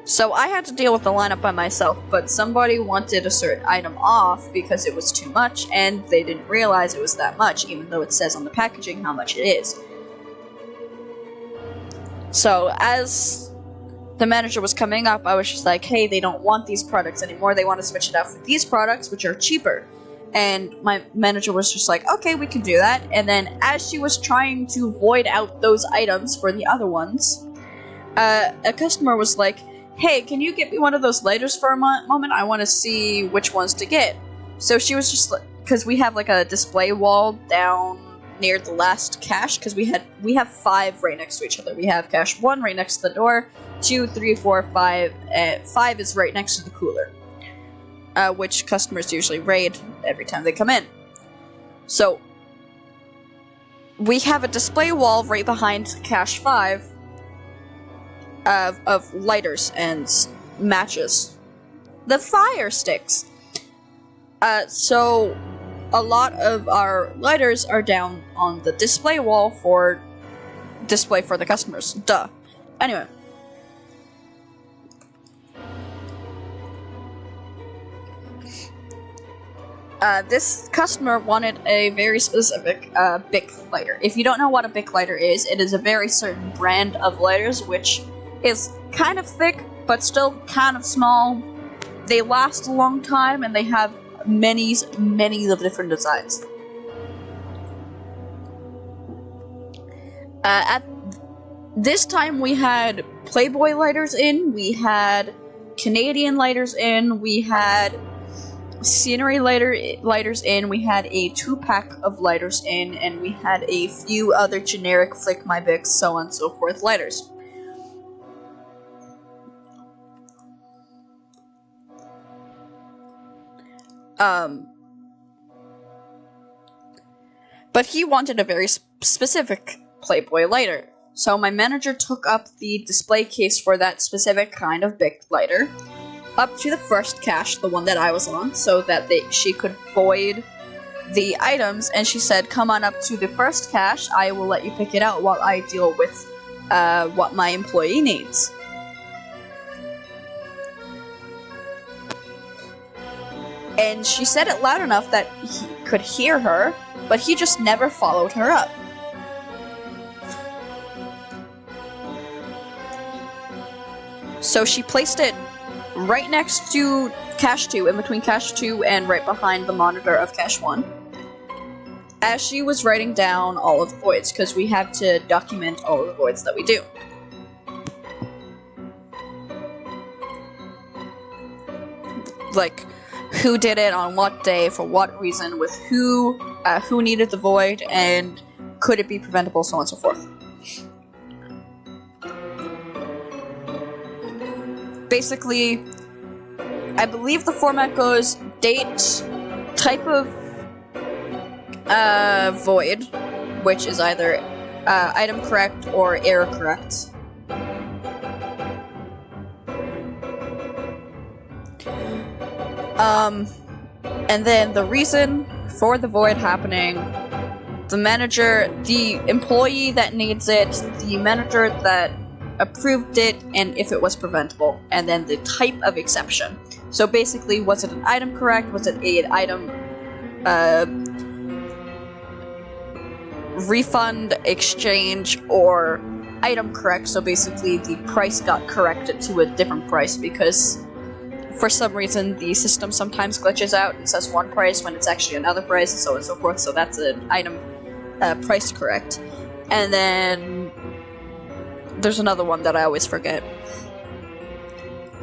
So I had to deal with the lineup by myself, but somebody wanted a certain item off because it was too much, and they didn't realize it was that much, even though it says on the packaging how much it is. So as the manager was coming up, I was just like, hey, they don't want these products anymore, they want to switch it out for these products, which are cheaper. And my manager was just like, okay, we can do that. And then as she was trying to void out those items for the other ones, a customer was like, hey, can you get me one of those lighters for a moment? I want to see which ones to get. So she was just like, because we have like a display wall down near the last cache, because we have 5 right next to each other. We have cache 1 right next to the door, 2, 3, 4, 5, 5 is right next to the cooler, which customers usually raid every time they come in. So we have a display wall right behind cache 5 of lighters and matches. The fire sticks. So a lot of our lighters are down on the display wall for display for the customers. Duh. Anyway. This customer wanted a very specific Bic lighter. If you don't know what a Bic lighter is, it is a very certain brand of lighters, which is kind of thick, but still kind of small. They last a long time, and they have many of different designs. At this time, we had Playboy lighters in, we had Canadian lighters in, we had scenery lighters in, we had a 2-pack of lighters in, and we had a few other generic Flick My Bics, so on and so forth lighters. But he wanted a very specific Playboy lighter. So my manager took up the display case for that specific kind of Bic lighter, up to the first cache, the one that I was on, so that she could void the items, and she said, come on up to the first cache, I will let you pick it out while I deal with what my employee needs. And she said it loud enough that he could hear her, but he just never followed her up. So she placed it right next to Cache 2, in between Cache 2 and right behind the monitor of Cache 1, as she was writing down all of the voids, because we have to document all of the voids that we do. Like, who did it, on what day, for what reason, with who needed the void, and could it be preventable, so on and so forth. Basically, I believe the format goes date, type of void, which is either item correct or error correct. And then the reason for the void happening, the manager, the employee that needs it, the manager that approved it, and if it was preventable, and then the type of exception. So basically, was it an item correct? Was it an item refund, exchange, or item correct? So basically, the price got corrected to a different price because for some reason the system sometimes glitches out and says one price when it's actually another price, and so on and so forth. So that's an item price correct. And then there's another one that I always forget.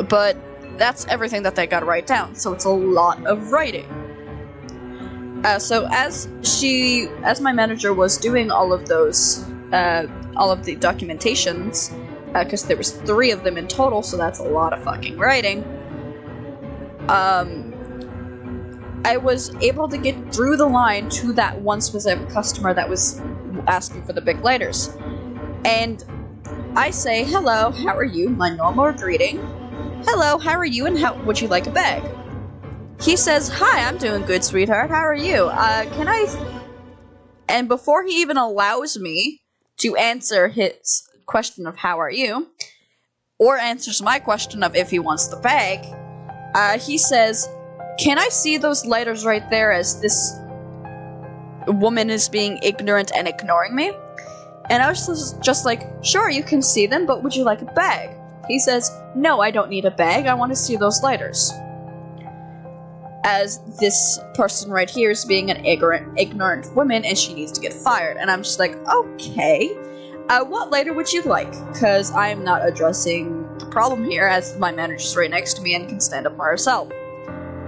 But that's everything that they gotta write down, so it's a lot of writing. So as my manager was doing all of those, all of the documentations, because there was 3 of them in total, so that's a lot of fucking writing, I was able to get through the line to that one specific customer that was asking for the big lighters. And I say, hello, how are you? My normal greeting. Hello, how are you, and how would you like a bag? He says, hi, I'm doing good, sweetheart. How are you? Can I... And before he even allows me to answer his question of how are you, or answers my question of if he wants the bag, he says, can I see those lighters right there, as this woman is being ignorant and ignoring me? And I was just like, sure, you can see them, but would you like a bag? He says, no, I don't need a bag, I want to see those lighters. As this person right here is being an ignorant woman, and she needs to get fired. And I'm just like, okay, what lighter would you like? Because I'm not addressing the problem here, as my manager's right next to me and can stand up for herself.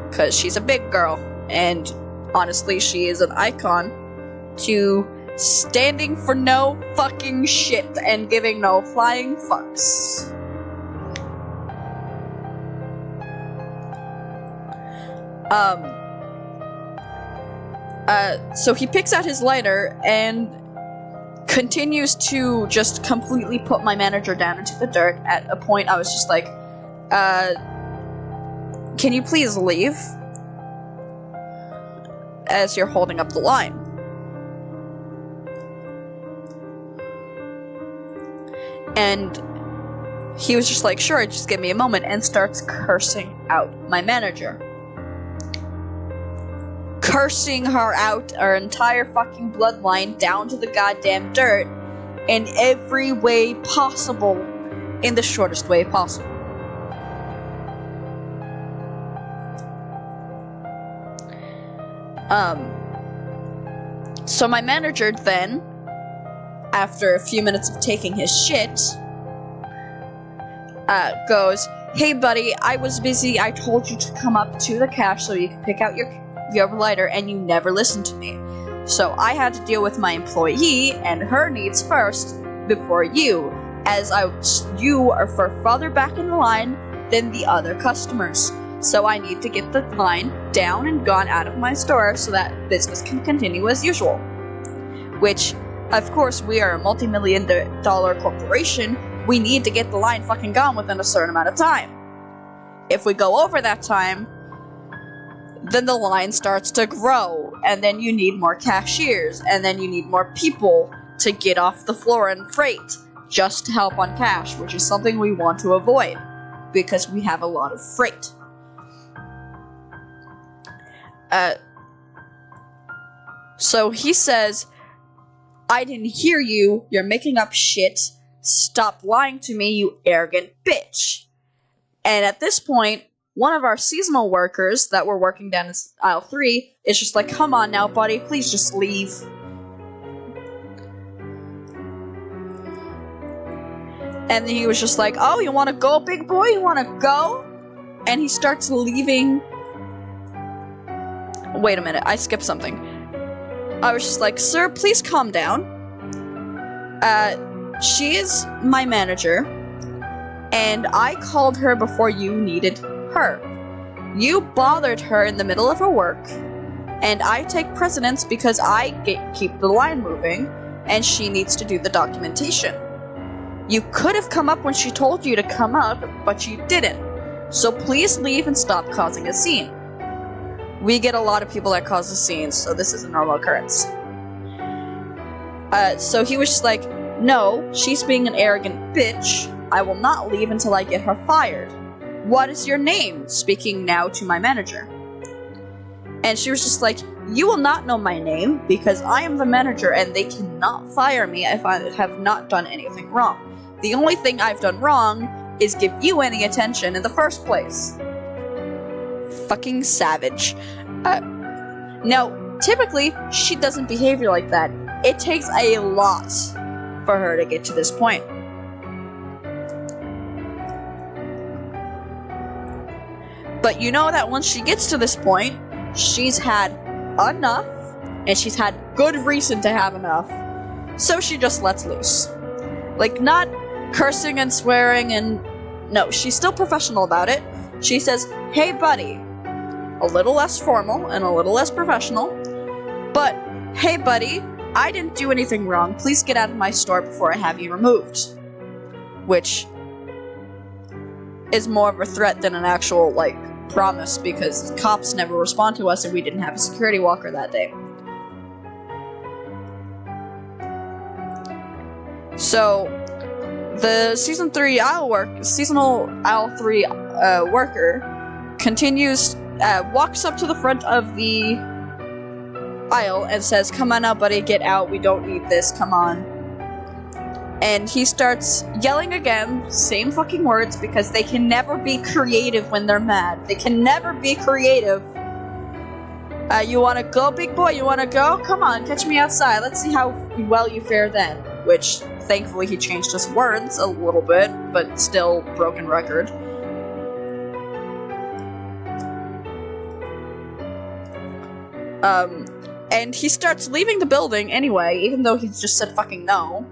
Because she's a big girl, and honestly, she is an icon to standing for no fucking shit and giving no flying fucks. So he picks out his lighter and continues to just completely put my manager down into the dirt. At a point, I was just like, can you please leave? As you're holding up the line. And he was just like, sure, just give me a moment, and starts cursing out my manager. Cursing her out, our entire fucking bloodline, down to the goddamn dirt, in every way possible, in the shortest way possible. So my manager then, after a few minutes of taking his shit, goes, hey buddy, I was busy, I told you to come up to the cache so you could pick out your lighter, and you never listened to me. So I had to deal with my employee and her needs first before you, as you are farther back in the line than the other customers. So I need to get the line down and gone out of my store so that business can continue as usual. Which, of course, we are a multi-million-dollar corporation. We need to get the line fucking gone within a certain amount of time. If we go over that time, then the line starts to grow, and then you need more cashiers, and then you need more people to get off the floor and freight just to help on cash, which is something we want to avoid because we have a lot of freight. So he says, I didn't hear you, you're making up shit, stop lying to me, you arrogant bitch. And at this point, one of our seasonal workers that were working down in aisle 3 is just like, come on now, buddy, please just leave. And he was just like, oh, you want to go, big boy? You want to go? And he starts leaving. Wait a minute, I skipped something. I was just like, sir, please calm down. She is my manager, and I called her before you needed her. You bothered her in the middle of her work, and I take precedence because I keep the line moving, and she needs to do the documentation. You could have come up when she told you to come up, but you didn't. So please leave and stop causing a scene. We get a lot of people that cause a scene, so this is a normal occurrence. So he was just like, no, she's being an arrogant bitch. I will not leave until I get her fired. What is your name? Speaking now to my manager. And she was just like, you will not know my name because I am the manager and they cannot fire me if I have not done anything wrong. The only thing I've done wrong is give you any attention in the first place. Fucking savage. Now, typically, she doesn't behave like that. It takes a lot for her to get to this point. But you know that once she gets to this point, she's had enough, and she's had good reason to have enough, so she just lets loose. Like, not cursing and swearing and... No, she's still professional about it. She says, hey buddy. A little less formal and a little less professional. But, hey buddy, I didn't do anything wrong. Please get out of my store before I have you removed. Which is more of a threat than an actual, like, promise, because cops never respond to us and we didn't have a security walker that day. So, the seasonal aisle 3 worker continues, walks up to the front of the aisle and says, come on now, buddy, get out, we don't need this, come on. And he starts yelling again, same fucking words, because they can never be creative when they're mad. They can never be creative. You wanna go, big boy? You wanna go? Come on, catch me outside. Let's see how well you fare then. Which, thankfully, he changed his words a little bit, but still, broken record. And he starts leaving the building anyway, even though he's just said fucking no.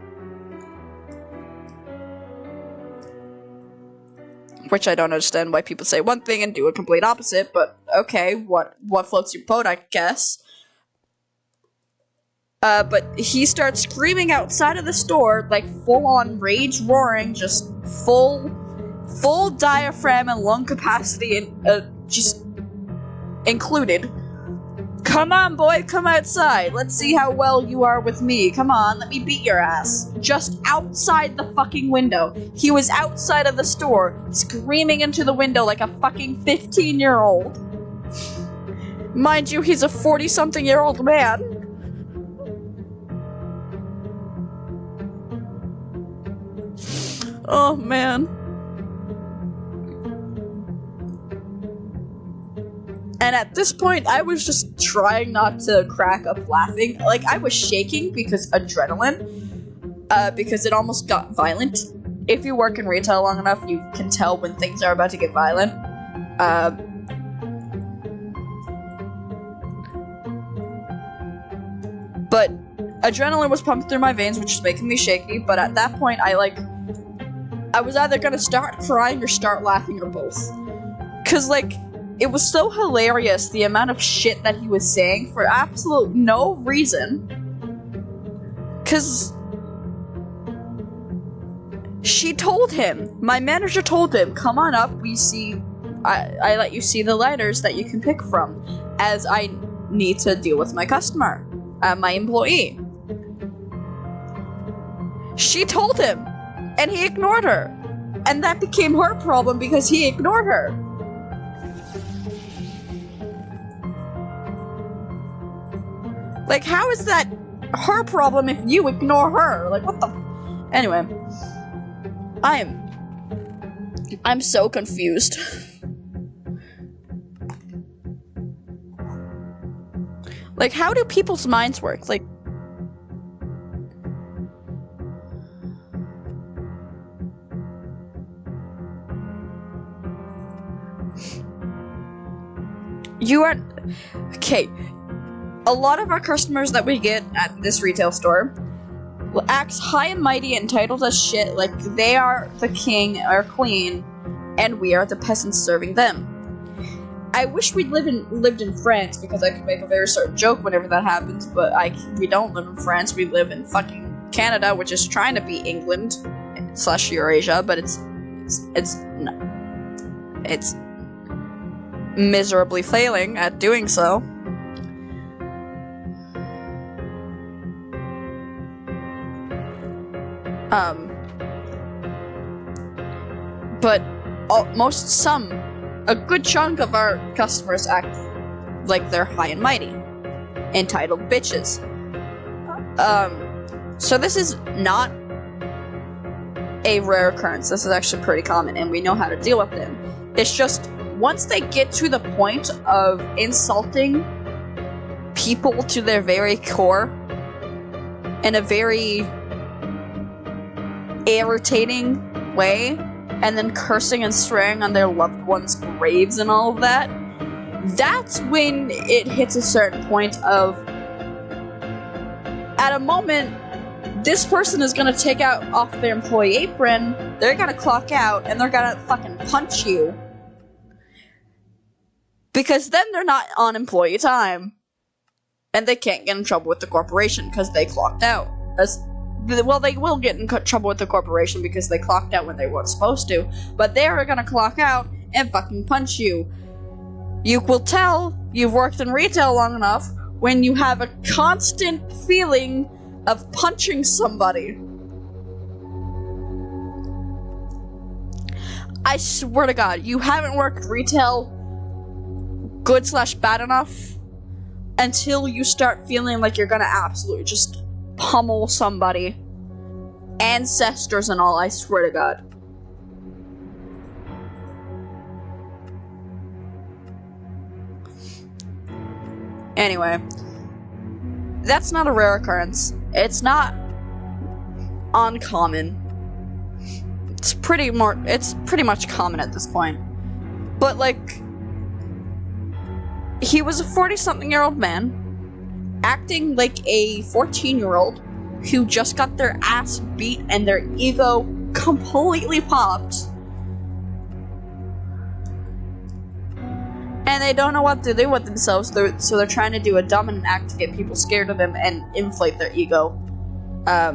Which I don't understand why people say one thing and do a complete opposite, but okay, what floats your boat, I guess. But he starts screaming outside of the store, like full-on rage roaring, just full diaphragm and lung capacity and, just included. Come on, boy, come outside. Let's see how well you are with me. Come on, let me beat your ass. Just outside the fucking window. He was outside of the store, screaming into the window like a fucking 15-year-old. Mind you, he's a 40-something-year-old man. Oh, man. And at this point, I was just trying not to crack up laughing. Like, I was shaking because adrenaline, because it almost got violent. If you work in retail long enough, you can tell when things are about to get violent. But adrenaline was pumping through my veins, which was making me shaky, but at that point, I was either gonna start crying or start laughing or both. 'Cause, like, it was so hilarious, the amount of shit that he was saying for absolute no reason. 'Cause she told him, my manager told him, come on up, we see I let you see the lighters that you can pick from, as I need to deal with my customer, my employee. She told him, and he ignored her. And that became her problem because he ignored her. Like, how is that her problem if you ignore her? Like, what the... Anyway. I'm so confused. Like, how do people's minds work? Like... You are... Okay. A lot of our customers that we get at this retail store acts high and mighty and entitled as shit, like they are the king or queen, and we are the peasants serving them. I wish we'd lived in France, because I could make a very certain joke whenever that happens, but we don't live in France, we live in fucking Canada, which is trying to be England / Eurasia, but it's miserably failing at doing so. But a good chunk of our customers act like they're high and mighty, entitled bitches. So this is not a rare occurrence. This is actually pretty common, and we know how to deal with them. It's just, once they get to the point of insulting people to their very core in a very irritating way, and then cursing and swearing on their loved ones' graves and all of that, that's when it hits a certain point of, at a moment, this person is gonna take out off their employee apron, they're gonna clock out, and they're gonna fucking punch you. Because then they're not on employee time. And they can't get in trouble with the corporation because they clocked out. Well, they will get in trouble with the corporation because they clocked out when they weren't supposed to, but they're gonna clock out and fucking punch you. You will tell you've worked in retail long enough when you have a constant feeling of punching somebody. I swear to God, you haven't worked retail good / bad enough until you start feeling like you're gonna absolutely just pummel somebody. Ancestors and all, I swear to God. Anyway, that's not a rare occurrence. It's not uncommon. It's pretty much common at this point. But like, he was a 40-something-year-old man acting like a 14-year-old who just got their ass beat and their ego completely popped. And they don't know what to do with themselves, so they're trying to do a dominant act to get people scared of them and inflate their ego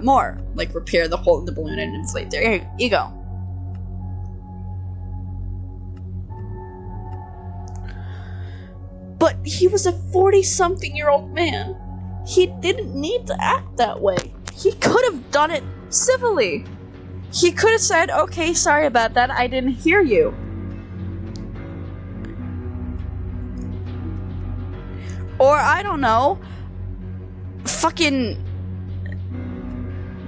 more. Like, repair the hole in the balloon and inflate their ego. But he was a 40-something-year-old man. He didn't need to act that way. He could have done it civilly. He could have said, okay, sorry about that, I didn't hear you. Or, I don't know, fucking,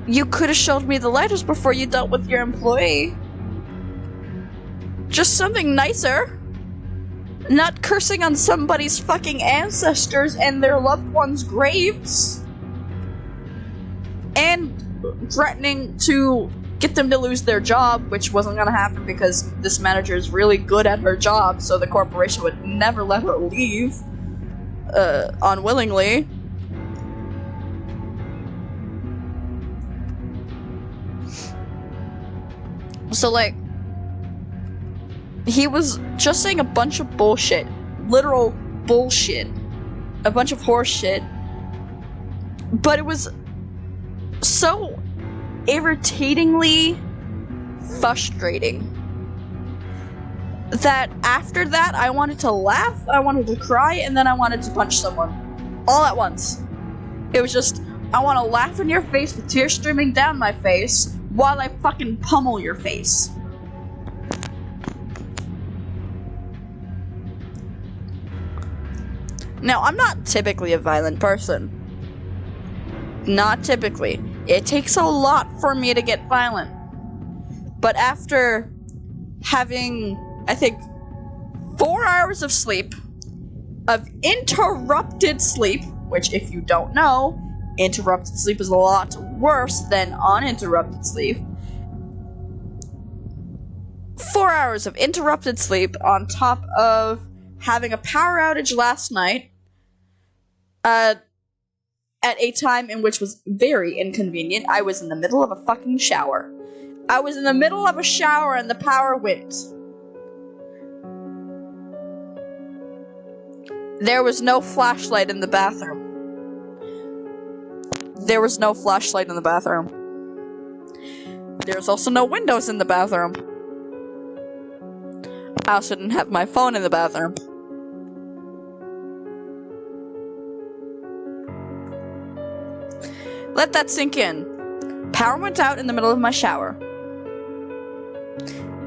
you could have showed me the lighters before you dealt with your employee. Just something nicer. Not cursing on somebody's fucking ancestors and their loved ones' graves. And threatening to get them to lose their job, which wasn't gonna happen because this manager is really good at her job, so the corporation would never let her leave. Unwillingly. So, like, he was just saying a bunch of bullshit. Literal bullshit. A bunch of horse shit. But it was so irritatingly frustrating. that after that, I wanted to laugh, I wanted to cry, and then I wanted to punch someone. All at once. It was just, I want to laugh in your face with tears streaming down my face while I fucking pummel your face. Now, I'm not typically a violent person. Not typically. It takes a lot for me to get violent. But after having, I think, 4 hours of sleep, of interrupted sleep, which if you don't know, interrupted sleep is a lot worse than uninterrupted sleep. 4 hours of interrupted sleep on top of having a power outage last night, at a time in which was very inconvenient. I was in the middle of a fucking shower. I was in the middle of a shower and the power went. There was no flashlight in the bathroom. There was no flashlight in the bathroom. There's also no windows in the bathroom. I also didn't have my phone in the bathroom. Let that sink in. Power went out in the middle of my shower.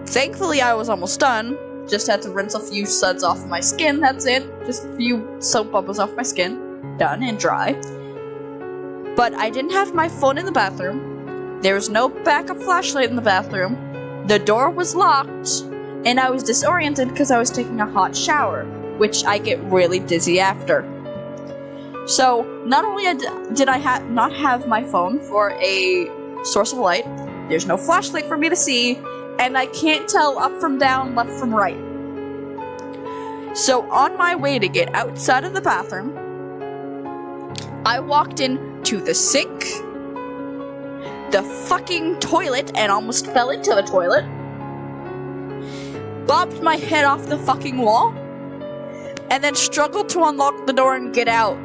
Thankfully, I was almost done. Just had to rinse a few suds off my skin, that's it. Just a few soap bubbles off my skin. Done and dry. But I didn't have my phone in the bathroom. There was no backup flashlight in the bathroom. The door was locked. And I was disoriented because I was taking a hot shower, which I get really dizzy after. So, not only did I not have my phone for a source of light, there's no flashlight for me to see, and I can't tell up from down, left from right. So, on my way to get outside of the bathroom, I walked into the sink, the fucking toilet, and almost fell into the toilet, bobbed my head off the fucking wall, and then struggled to unlock the door and get out.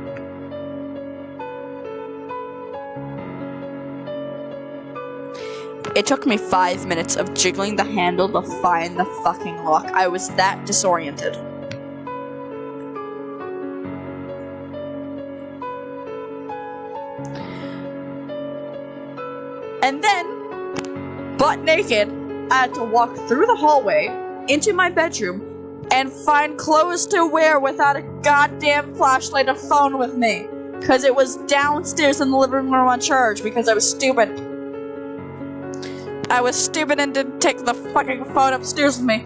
It took me 5 minutes of jiggling the handle to find the fucking lock. I was that disoriented. And then, butt naked, I had to walk through the hallway into my bedroom and find clothes to wear without a goddamn flashlight or phone with me. Because it was downstairs in the living room on charge because I was stupid. I was stupid and didn't take the fucking phone upstairs with me.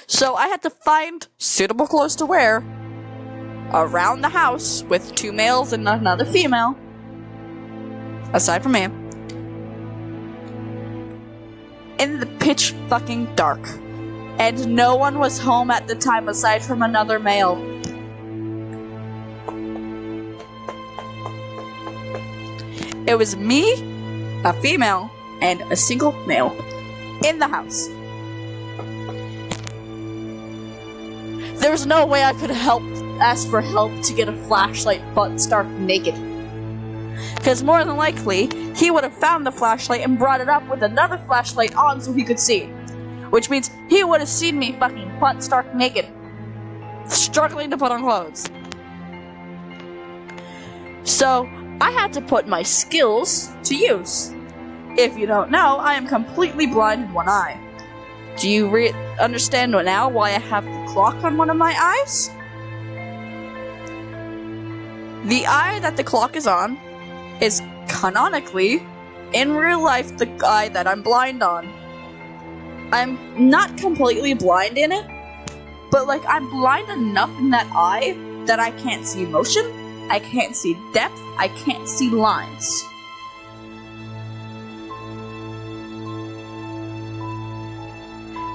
So I had to find suitable clothes to wear around the house with 2 males and another female, aside from me, in the pitch fucking dark. And no one was home at the time aside from another male. It was me, a female, and a single male in the house. There was no way I could ask for help to get a flashlight butt stark naked. Because more than likely, he would have found the flashlight and brought it up with another flashlight on so he could see. Which means he would have seen me fucking butt stark naked, struggling to put on clothes. So, I had to put my skills to use. If you don't know, I am completely blind in one eye. Do you understand now why I have the clock on one of my eyes? The eye that the clock is on is canonically, in real life, the eye that I'm blind on. I'm not completely blind in it, but like I'm blind enough in that eye that I can't see motion, I can't see depth, I can't see lines.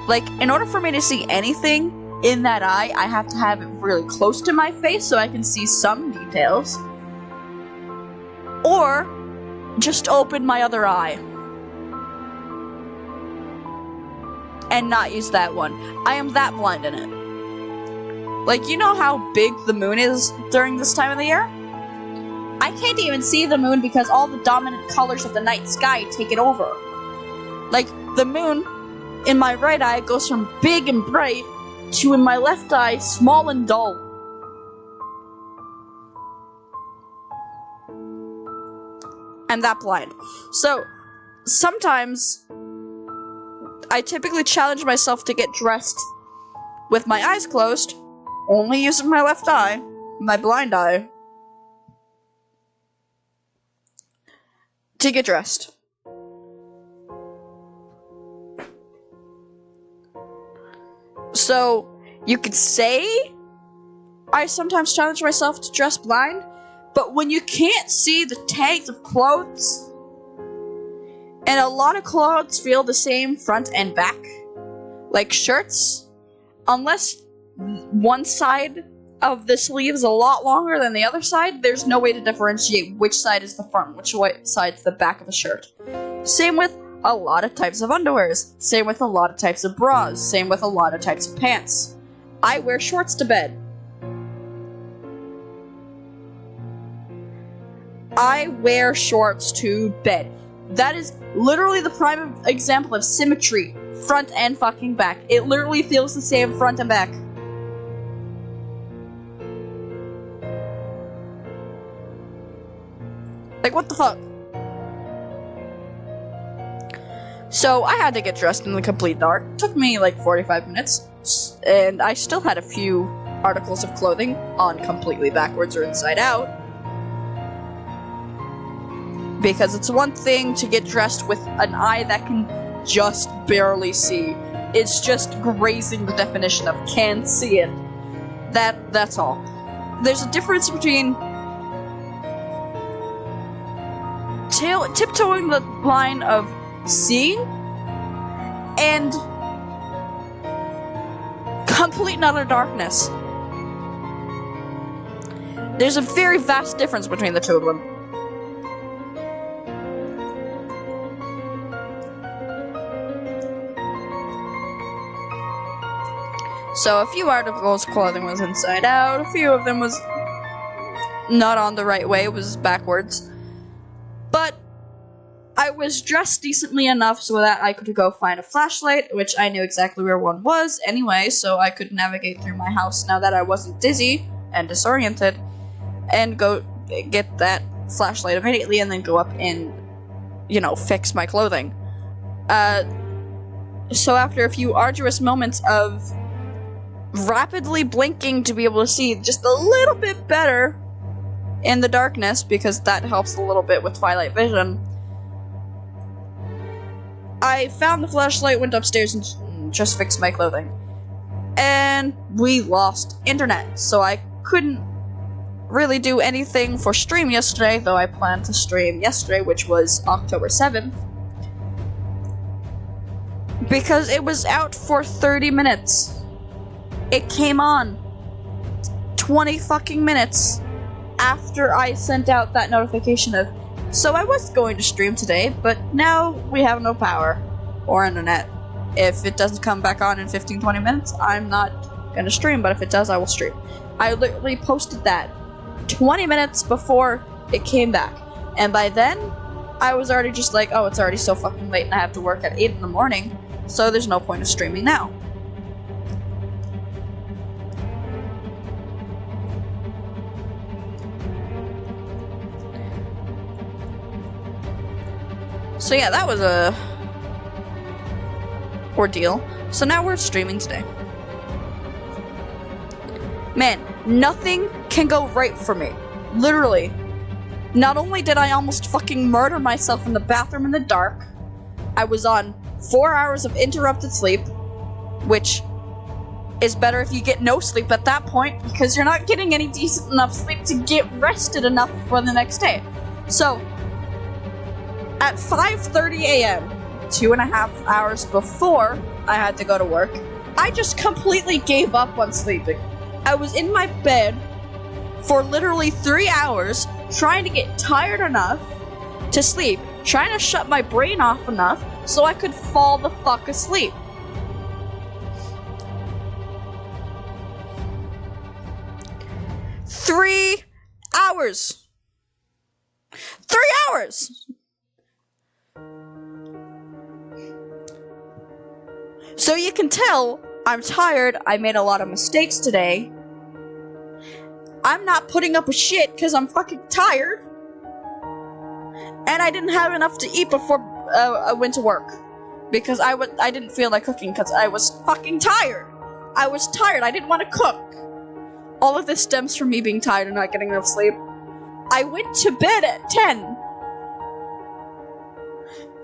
Like, in order for me to see anything in that eye, I have to have it really close to my face so I can see some details. Or, just open my other eye. And not use that one. I am that blind in it. Like, you know how big the moon is during this time of the year? I can't even see the moon because all the dominant colors of the night sky take it over. Like, the moon in my right eye goes from big and bright to in my left eye, small and dull. I'm that blind. So, sometimes I typically challenge myself to get dressed with my eyes closed, only using my left eye, my blind eye, to get dressed. So, you could say I sometimes challenge myself to dress blind, but when you can't see the tags of clothes, and a lot of clothes feel the same front and back, like shirts, unless one side of the sleeve is a lot longer than the other side, there's no way to differentiate which side is the front, which side is the back of a shirt. Same with a lot of types of underwears, same with a lot of types of bras, same with a lot of types of pants. I wear shorts to bed. I wear shorts to bed. That is literally the prime example of symmetry, front and fucking back. It literally feels the same front and back. Like, what the fuck? So, I had to get dressed in the complete dark. It took me like 45 minutes, and I still had a few articles of clothing on completely backwards or inside out. Because it's one thing to get dressed with an eye that can just barely see. It's just grazing the definition of can see it. That's all. There's a difference between tiptoeing the line of seeing and complete and utter darkness. There's a very vast difference between the two of them. So a few articles of clothing was inside out, a few of them was not on the right way, it was backwards. But I was dressed decently enough so that I could go find a flashlight, which I knew exactly where one was anyway, so I could navigate through my house now that I wasn't dizzy and disoriented, and go get that flashlight immediately and then go up and, fix my clothing. So after a few arduous moments of rapidly blinking to be able to see just a little bit better in the darkness, because that helps a little bit with twilight vision, I found the flashlight, went upstairs, and just fixed my clothing. And we lost internet, so I couldn't really do anything for stream yesterday, though I planned to stream yesterday, which was October 7th. Because it was out for 30 minutes. It came on 20 fucking minutes after I sent out that notification of, so I was going to stream today, but now we have no power or internet. If it doesn't come back on in 15-20 minutes, I'm not gonna stream, but if it does, I will stream. I literally posted that 20 minutes before it came back, and by then, I was already just like, oh, it's already so fucking late and I have to work at 8 in the morning, so there's no point of streaming now. So yeah, that was a ordeal. So now we're streaming today. Man, nothing can go right for me. Literally. Not only did I almost fucking murder myself in the bathroom in the dark, I was on 4 hours of interrupted sleep, which is better if you get no sleep at that point, because you're not getting any decent enough sleep to get rested enough for the next day. So, at 5:30 a.m., 2.5 hours before I had to go to work, I just completely gave up on sleeping. I was in my bed for literally 3 hours, trying to get tired enough to sleep, trying to shut my brain off enough so I could fall the fuck asleep. Three hours! 3 hours! So you can tell I'm tired, I made a lot of mistakes today. I'm not putting up with shit because I'm fucking tired. And I didn't have enough to eat before I went to work. Because I didn't feel like cooking because I was fucking tired. I was tired, I didn't want to cook. All of this stems from me being tired and not getting enough sleep. I went to bed at 10.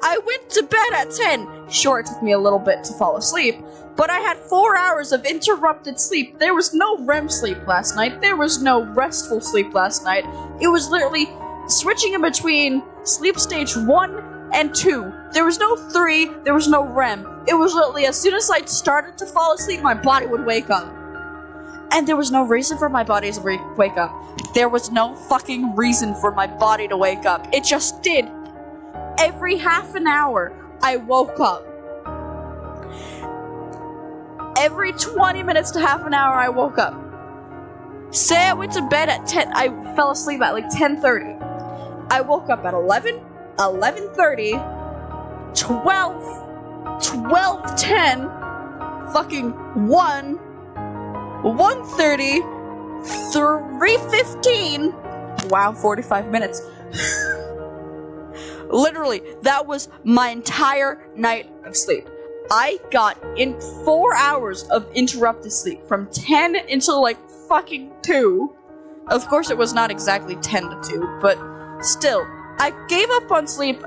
I went to bed at 10. Sure, it took me a little bit to fall asleep, but I had 4 hours of interrupted sleep. There was no REM sleep last night. There was no restful sleep last night. It was literally switching in between sleep stage 1 and 2. There was no 3, there was no REM. It was literally as soon as I started to fall asleep, my body would wake up. And there was no reason for my body to wake up. There was no fucking reason for my body to wake up. It just did. Every half an hour, I woke up. Every 20 minutes to half an hour, I woke up. Say I went to bed at 10, I fell asleep at like 10:30. I woke up at 11, 11:30, 12, 12:10, fucking 1, 1:30, 3:15. Wow, 45 minutes. Literally, that was my entire night of sleep. I got in 4 hours of interrupted sleep from 10 until like fucking 2. Of course, it was not exactly 10 to 2, but still, I gave up on sleep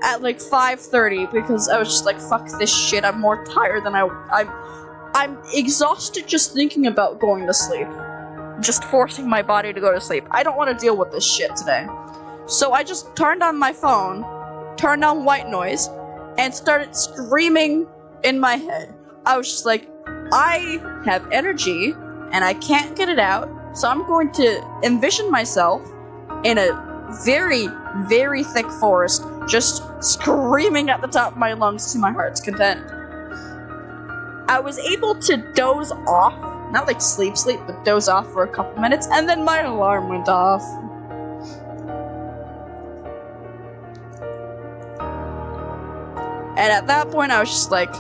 at like 5:30 because I was just like, fuck this shit. I'm more tired than I'm exhausted just thinking about going to sleep. Just forcing my body to go to sleep. I don't want to deal with this shit today. So I just turned on my phone, turned on white noise, and started screaming in my head. I was just like, I have energy, and I can't get it out, so I'm going to envision myself in a very, very thick forest, just screaming at the top of my lungs to my heart's content. I was able to doze off, not like sleep, but doze off for a couple minutes, and then my alarm went off. And at that point, I was just like,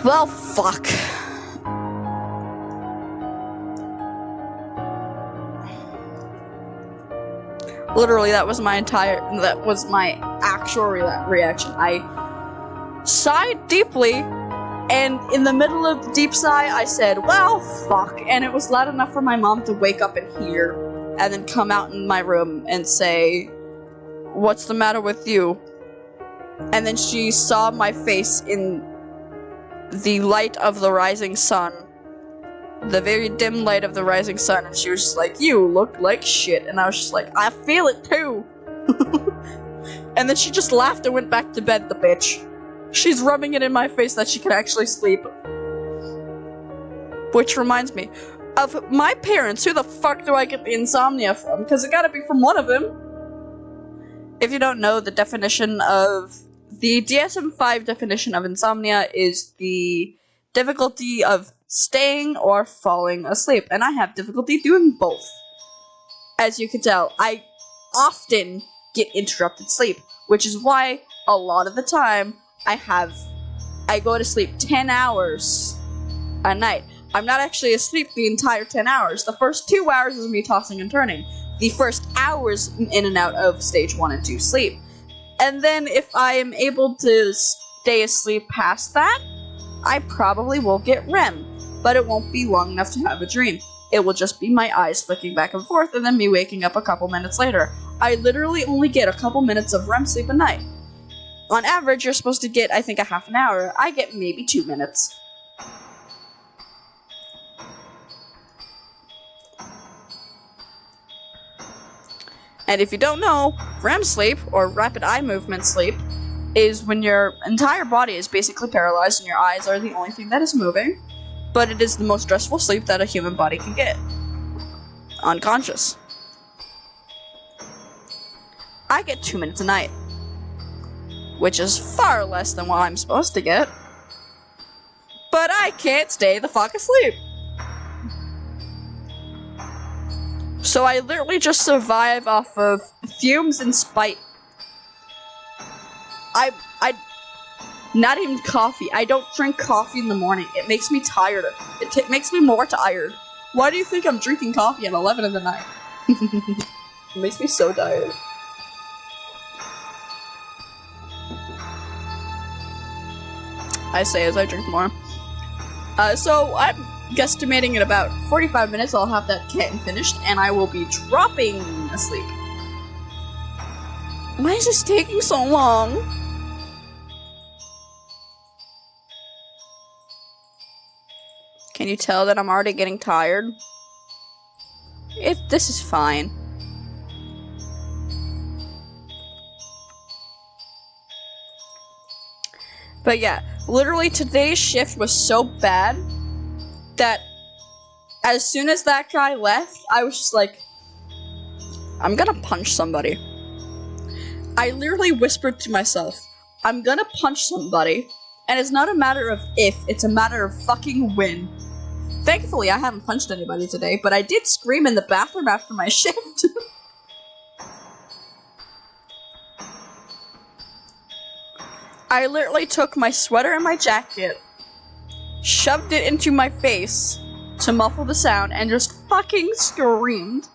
well, fuck. Literally, that was my actual reaction. I sighed deeply, and in the middle of the deep sigh, I said, well, fuck. And it was loud enough for my mom to wake up and hear, and then come out in my room and say, what's the matter with you? And then she saw my face in the light of the rising sun. The very dim light of the rising sun. And she was just like, you look like shit. And I was just like, I feel it too. And then she just laughed and went back to bed, the bitch. She's rubbing it in my face that she can actually sleep. Which reminds me of my parents. Who the fuck do I get the insomnia from? Because it gotta be from one of them. If you don't know, the DSM-5 definition of insomnia is the difficulty of staying or falling asleep, and I have difficulty doing both. As you can tell, I often get interrupted sleep, which is why a lot of the time I go to sleep 10 hours a night. I'm not actually asleep the entire 10 hours. The first 2 hours is me tossing and turning. The first hours in and out of stage 1 and 2 sleep. And then if I am able to stay asleep past that, I probably will get REM, but it won't be long enough to have a dream. It will just be my eyes flicking back and forth and then me waking up a couple minutes later. I literally only get a couple minutes of REM sleep a night. On average, you're supposed to get, I think, a half an hour. I get maybe 2 minutes. And if you don't know, REM sleep, or rapid eye movement sleep, is when your entire body is basically paralyzed and your eyes are the only thing that is moving, but it is the most stressful sleep that a human body can get. Unconscious. I get 2 minutes a night, which is far less than what I'm supposed to get, but I can't stay the fuck asleep. So I literally just survive off of fumes in spite. Not even coffee. I don't drink coffee in the morning. It makes me tired. It makes me more tired. Why do you think I'm drinking coffee at 11 in the night? It makes me so tired. I say as I drink more. So I'm guesstimating in about 45 minutes I'll have that can finished and I will be dropping asleep. Why is this taking so long? Can you tell that I'm already getting tired? This is fine. But yeah, literally today's shift was so bad that as soon as that guy left, I was just like, I'm gonna punch somebody. I literally whispered to myself, I'm gonna punch somebody, and it's not a matter of if, it's a matter of fucking when. Thankfully, I haven't punched anybody today, but I did scream in the bathroom after my shift. I literally took my sweater and my jacket, shoved it into my face to muffle the sound, and just fucking screamed.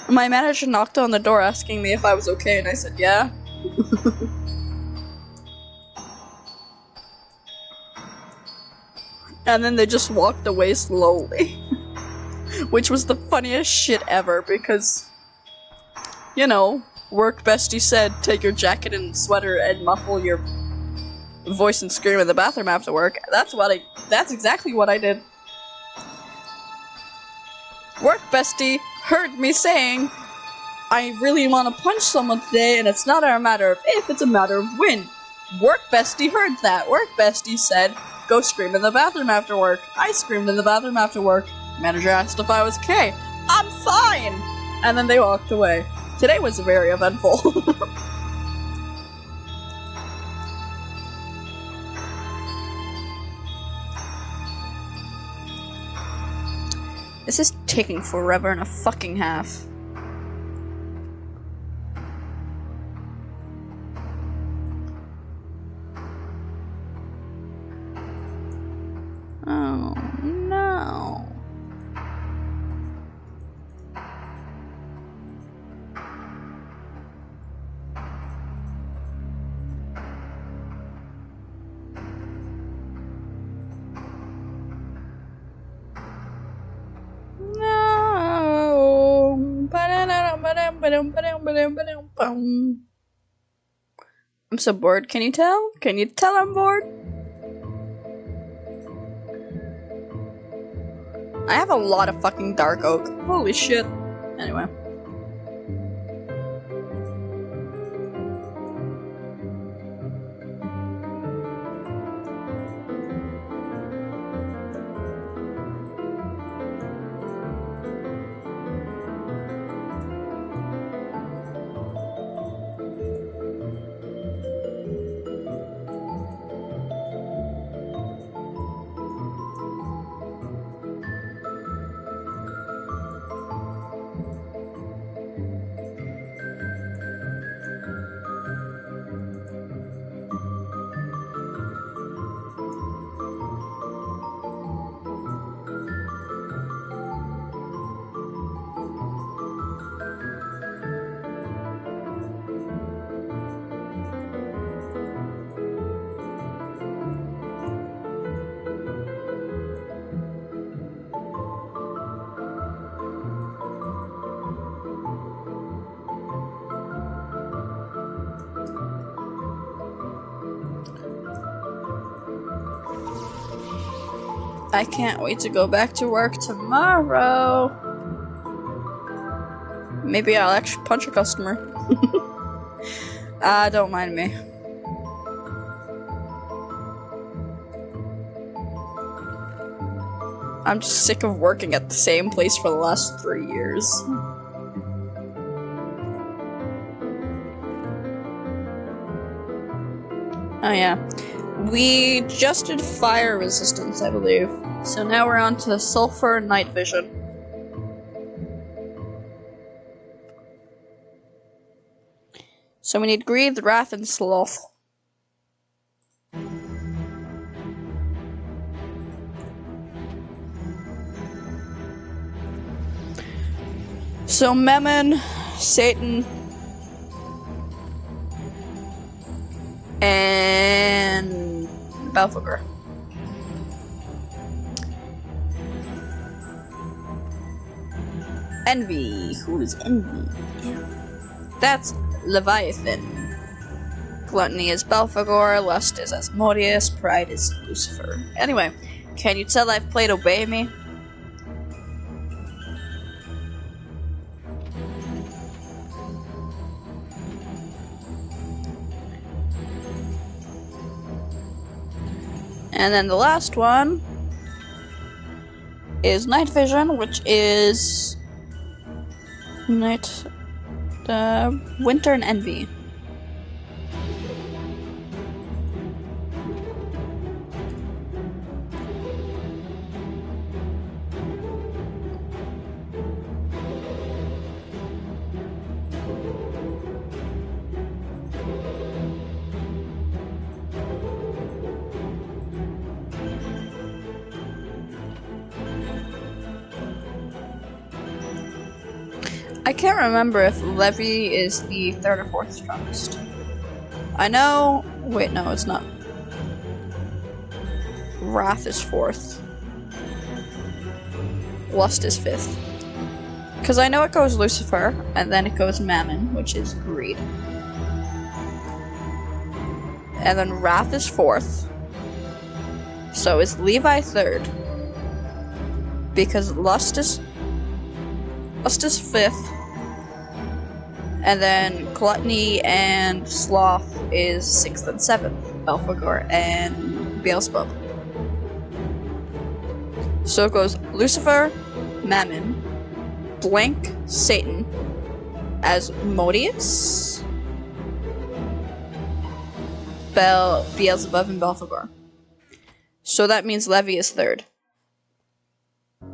My manager knocked on the door asking me if I was okay, and I said, yeah. And then they just walked away slowly. Which was the funniest shit ever, because, you know, work bestie said, take your jacket and sweater and muffle your voice and scream in the bathroom after work. That's exactly what I did. Work bestie heard me saying, I really want to punch someone today, and it's not a matter of if, it's a matter of when. Work bestie heard that. Work bestie said, go scream in the bathroom after work. I screamed in the bathroom after work. Manager asked if I was okay. I'm fine! And then they walked away. Today was very eventful. This is taking forever and a fucking half. Oh no. I'm so bored. Can you tell? Can you tell I'm bored? I have a lot of fucking dark oak. Holy shit. Anyway. I can't wait to go back to work tomorrow. Maybe I'll actually punch a customer. Don't mind me. I'm just sick of working at the same place for the last 3 years. Oh yeah. We just did fire resistance, I believe. So now we're on to sulfur night vision. So we need greed, wrath, and sloth. So Mammon, Satan, and Belphegor. Envy. Who is Envy? That's Leviathan. Gluttony is Belphegor, Lust is Asmodeus, Pride is Lucifer. Anyway, can you tell I've played Obey Me? And then the last one is Night Vision, which is Winter and Envy. I can't remember if Levy is the third or fourth strongest. I know. Wait, no, it's not. Wrath is fourth. Lust is fifth. Because I know it goes Lucifer, and then it goes Mammon, which is greed. And then Wrath is fourth. So is Levi third. Because Lust is fifth. And then Gluttony and Sloth is 6th and 7th. Belphegor and Beelzebub. So it goes Lucifer, Mammon, Blank, Satan, Asmodeus, Beelzebub, and Belphegor. So that means Levy is third.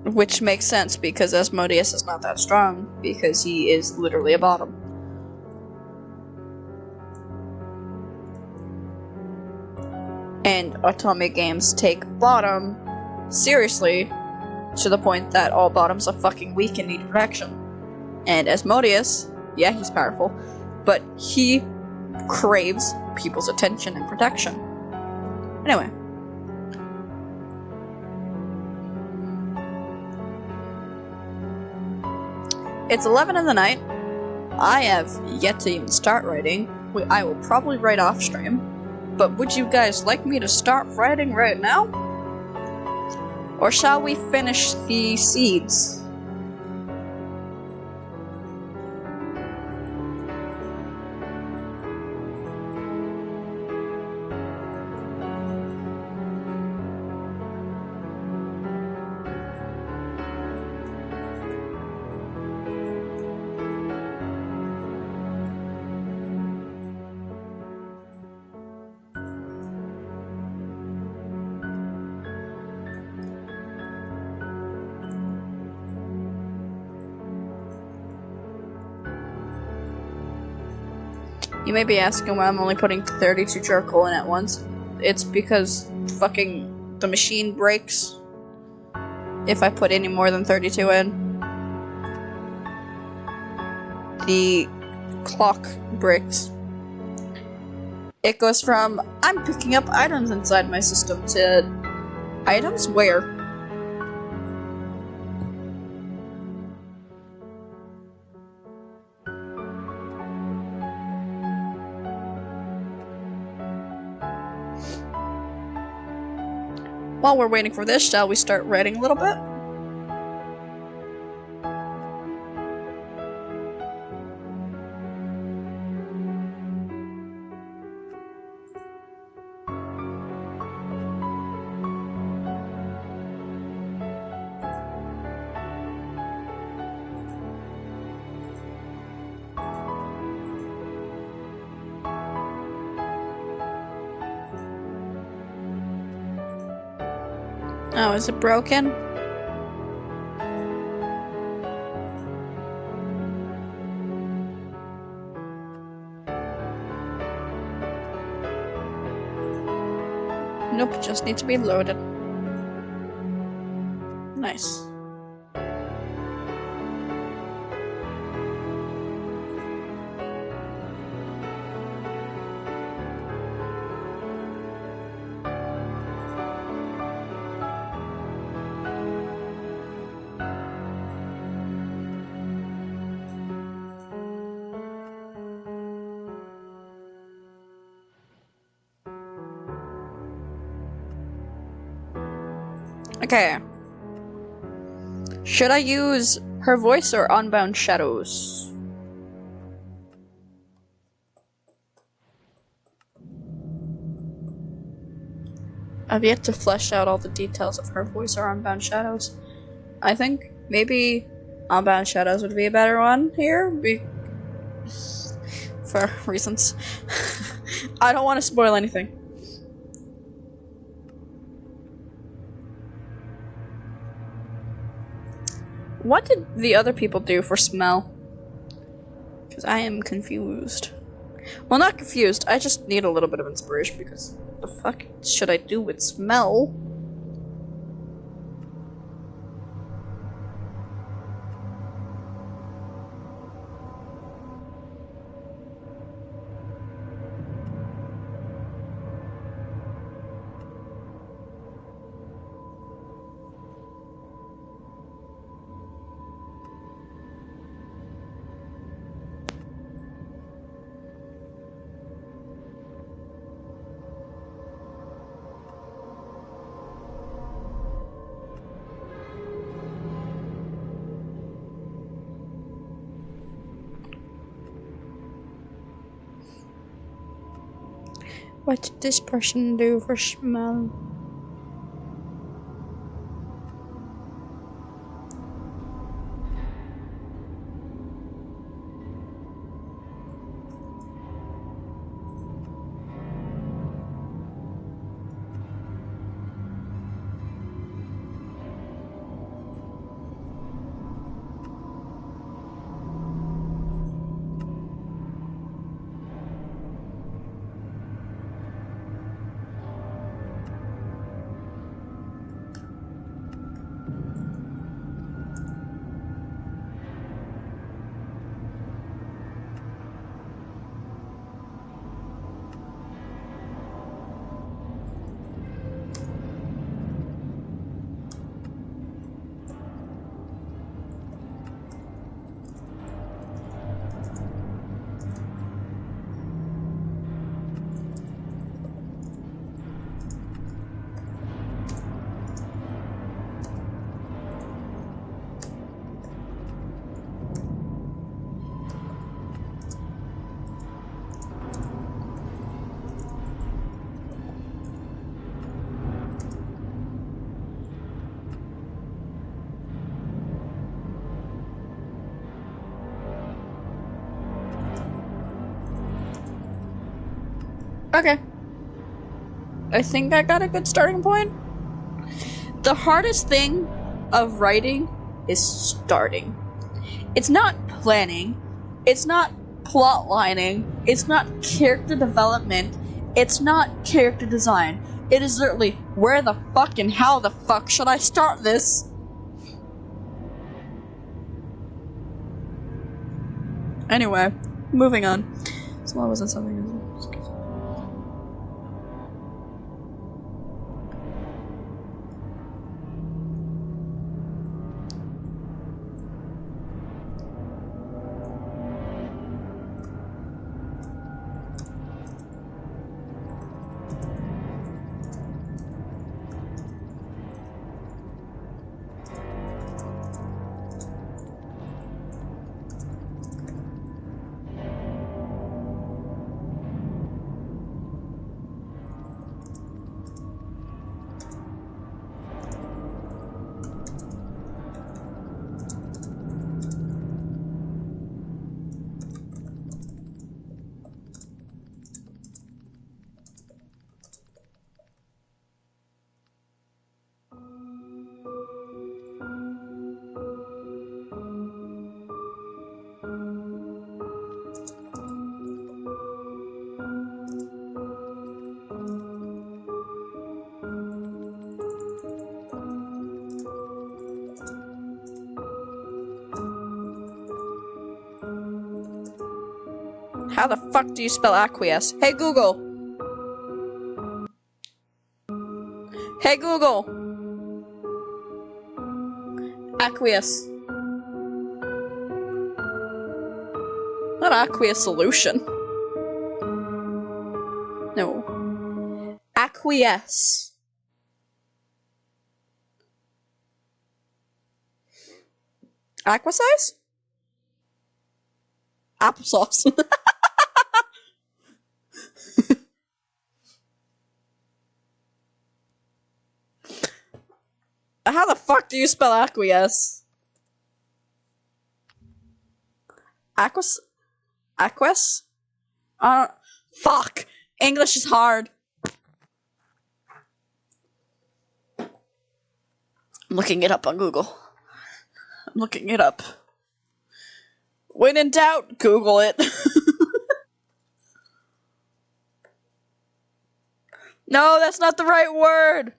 Which makes sense because Asmodeus is not that strong because he is literally a bottom. And Atomic Games take bottom seriously to the point that all bottoms are fucking weak and need protection. And Asmodeus, yeah, he's powerful, but he craves people's attention and protection. Anyway. It's 11 in the night. I have yet to even start writing. I will probably write off stream. But would you guys like me to start writing right now? Or shall we finish the seeds? You may be asking why I'm only putting 32 charcoal in at once. It's because fucking the machine breaks if I put any more than 32 in. The clock breaks. It goes from, I'm picking up items inside my system to, items where? While we're waiting for this, shall we start writing a little bit? Oh, is it broken? Nope, just need to be loaded. Nice. Okay. Should I use her voice or Unbound Shadows? I've yet to flesh out all the details of her voice or Unbound Shadows. I think maybe Unbound Shadows would be a better one here, for reasons. I don't want to spoil anything. What did the other people do for smell? Because I am confused. Well, not confused. I just need a little bit of inspiration because the fuck should I do with smell? What did this person do for smell? Okay. I think I got a good starting point. The hardest thing of writing is starting. It's not planning. It's not plot lining. It's not character development. It's not character design. It is literally where the fuck and how the fuck should I start this? Anyway, moving on. So what wasn't something. How the fuck do you spell acquiesce? Hey Google! Hey Google! Acquiesce. Not aqueous solution. No. Acquiesce. Aquasize? Applesauce. How the fuck do you spell acquiesce? Aquas? Aquas? Fuck! English is hard. I'm looking it up on Google. I'm looking it up. When in doubt, Google it. No, that's not the right word.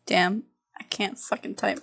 Damn, I can't fucking type.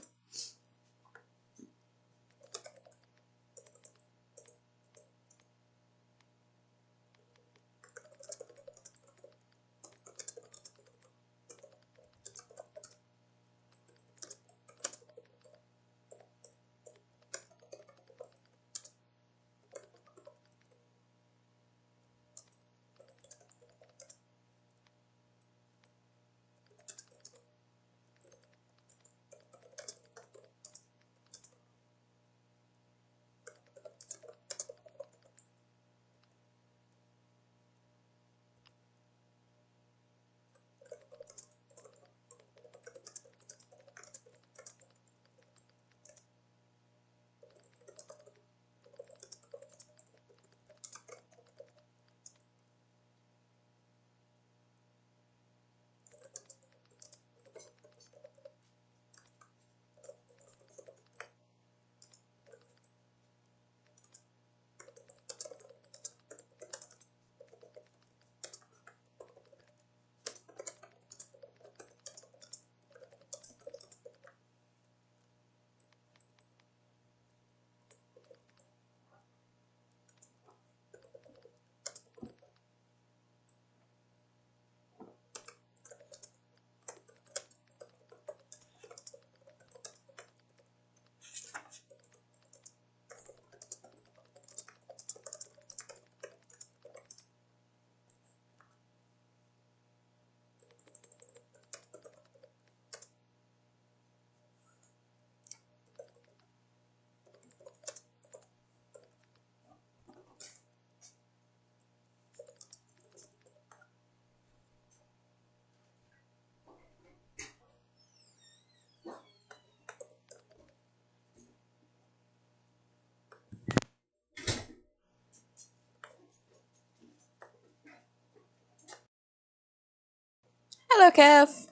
Hello, Kev.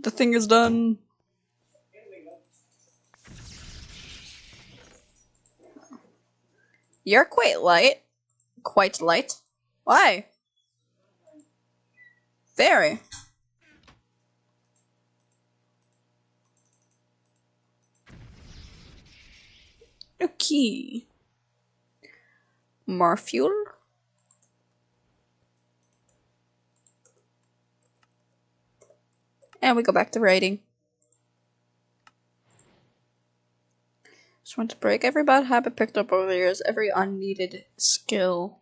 The thing is done. You're quite light. Quite light. Why? Very. Okay. More fuel. And we go back to writing. Just want to break every bad habit picked up over the years, every unneeded skill.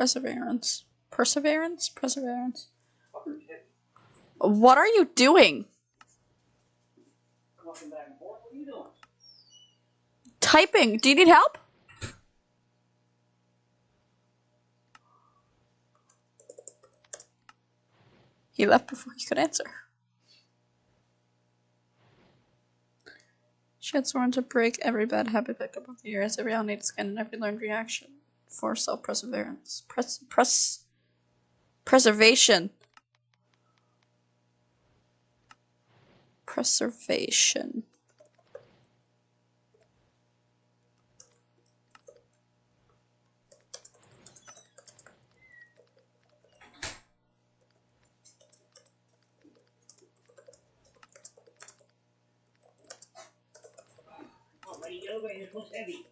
Perseverance. Perseverance? Perseverance. What are you doing?
Walking back and forth. What are you doing?
Typing. Do you need help? He left before he could answer. She had sworn to break every bad habit picked up over the years, every outdated skin, and every learned reaction for self-perseverance. Preservation. Preservation.
Oh, buddy, get over here. This looks heavy.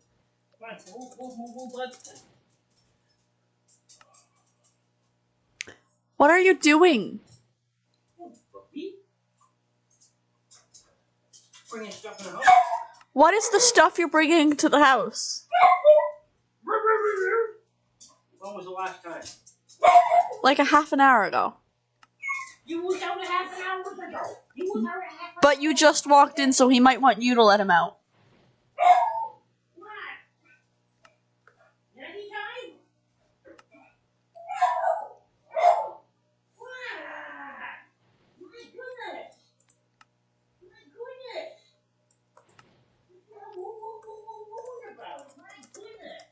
Come on, move, bud.
What are you doing?
Oh, puppy. Bringing stuff in the house.
What is the stuff you're bringing to the house?
When was the last time?
Like a half an hour ago.
You was out a half an hour ago. You was out a half an hour.
But you just walked in, so he might want you to let him out.
What? Anytime? What? My goodness. My goodness. What about? My goodness.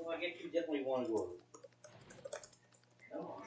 Well, I guess you definitely want to go. Come on.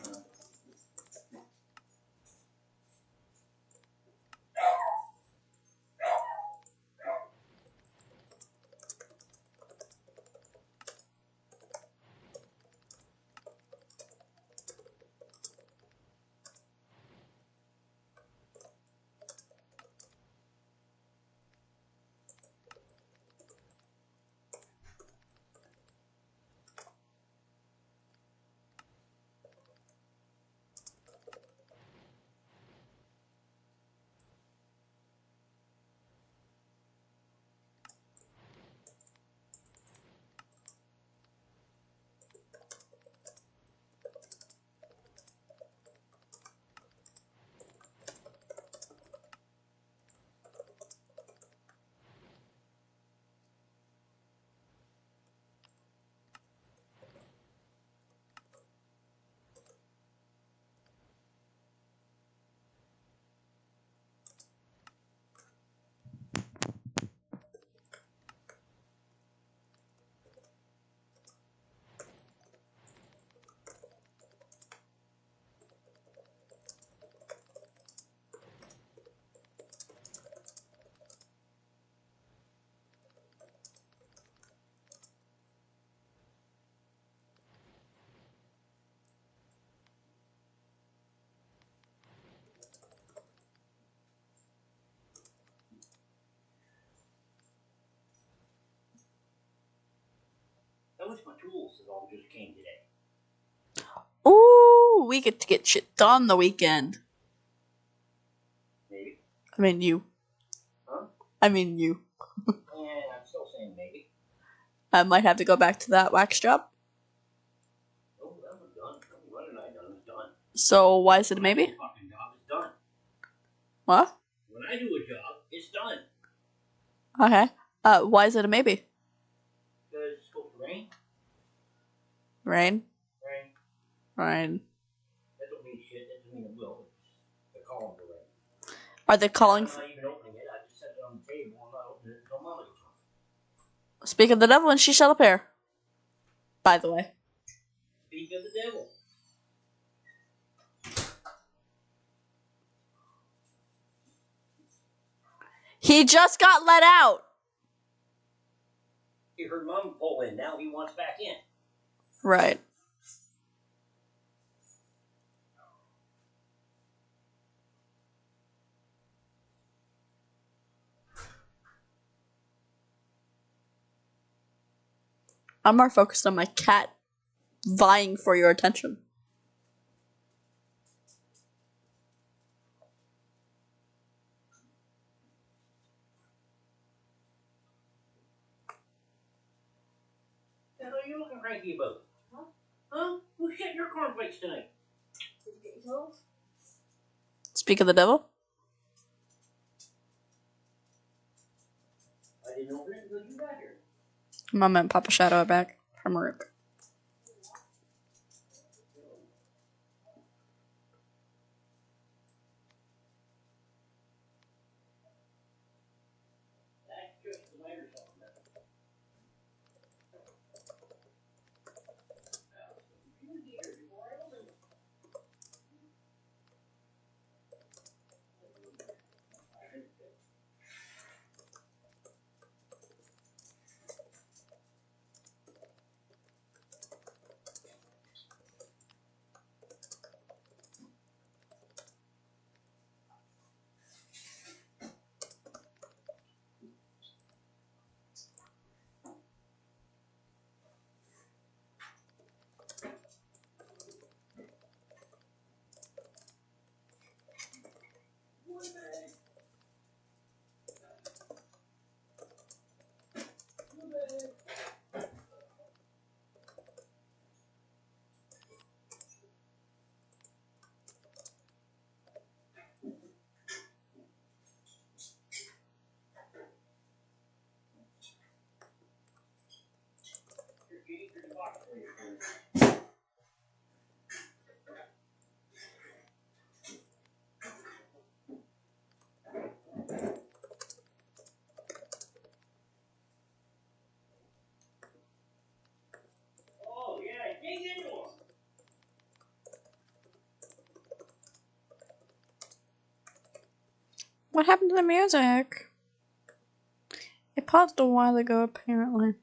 I wish my tools had all just came today.
Ooh, we get to get shit done the weekend.
Maybe.
I mean you.
Huh?
I mean you.
Yeah, I'm still saying maybe.
I might have to go back to that wax job.
Oh, that was done. When did I done? It was done.
So why is it a maybe?
Fucking job is done.
What?
When I do a job, it's done.
Okay. Why is it a maybe?
Because it's supposed to rain.
Rain?
Rain.
Right.
That don't mean shit. That doesn't mean it will. The columns are ready.
Are they calling?
I'm not even opening it. I just set it on the table. I'm not opening it until Mama gets home.
Speak of the devil, and she shall appear. By the way.
Speak of the devil.
He just got let out.
He heard Mom pull in. Now he wants back in.
Right. I'm more focused on my cat vying for your attention.
What the hell are you looking cranky about? Huh? Huh? Who's shitting your cornflakes tonight? Did you get yours?
Speak of the devil.
I didn't open it until you got here.
Mama and Papa Shadow are back from work.
That's just the lighter something. Oh, yeah, dig into them.
What happened to the music? It paused a while ago, apparently.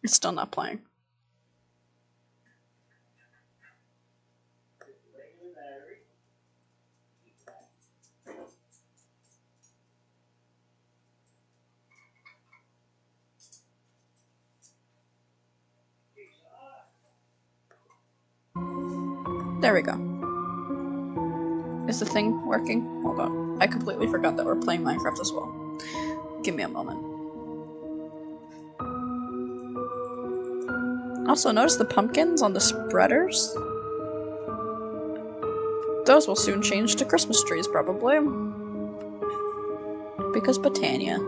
It's still not playing. There we go. Is the thing working? Hold on. I completely forgot that we're playing Minecraft as well. Give me a moment. Also, notice the pumpkins on the spreaders? Those will soon change to Christmas trees, probably. Because Botania.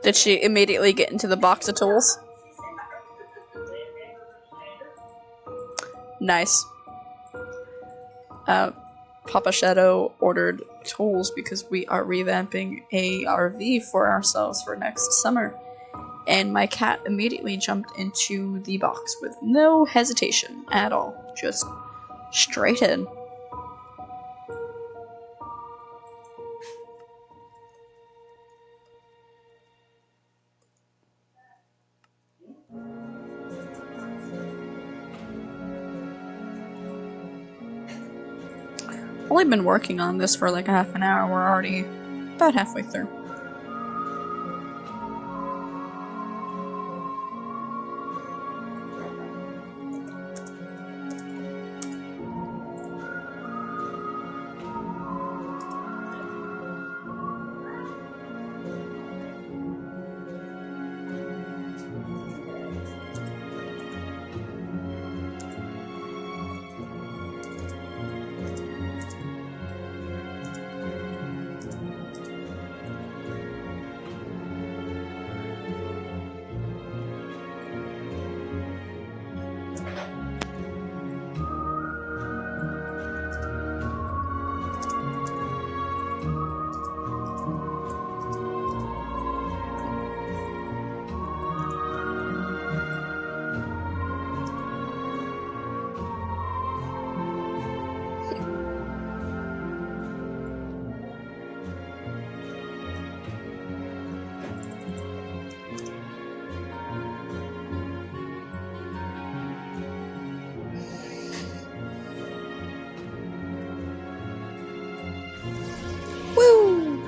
Did she immediately get into the box of tools? Nice. Papa Shadow ordered tools because we are revamping a RV for ourselves for next summer. And my cat immediately jumped into the box with no hesitation at all. Just straight in. Only been working on this for like a half an hour. We're already about halfway through. Woo!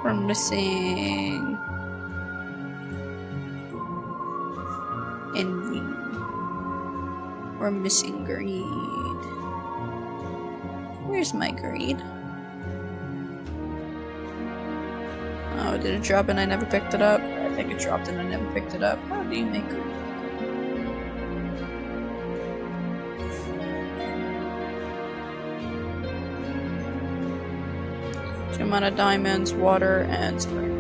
We're missing envy. We're missing greed. Where's my greed? Oh, did it drop and I never picked it up? I think it dropped and I never picked it up. How do you make greed? Two amount of diamonds, water, and spring.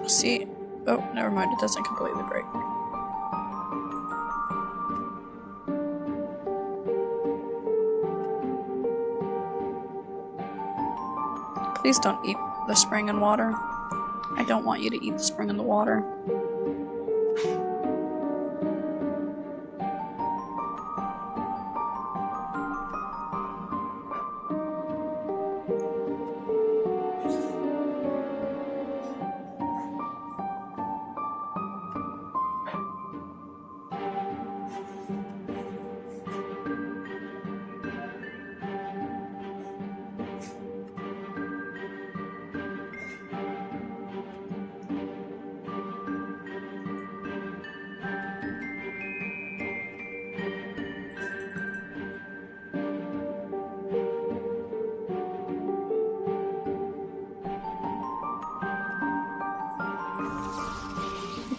See? Oh, never mind. It doesn't completely break. Please don't eat the spring and water. I don't want you to eat the spring and the water.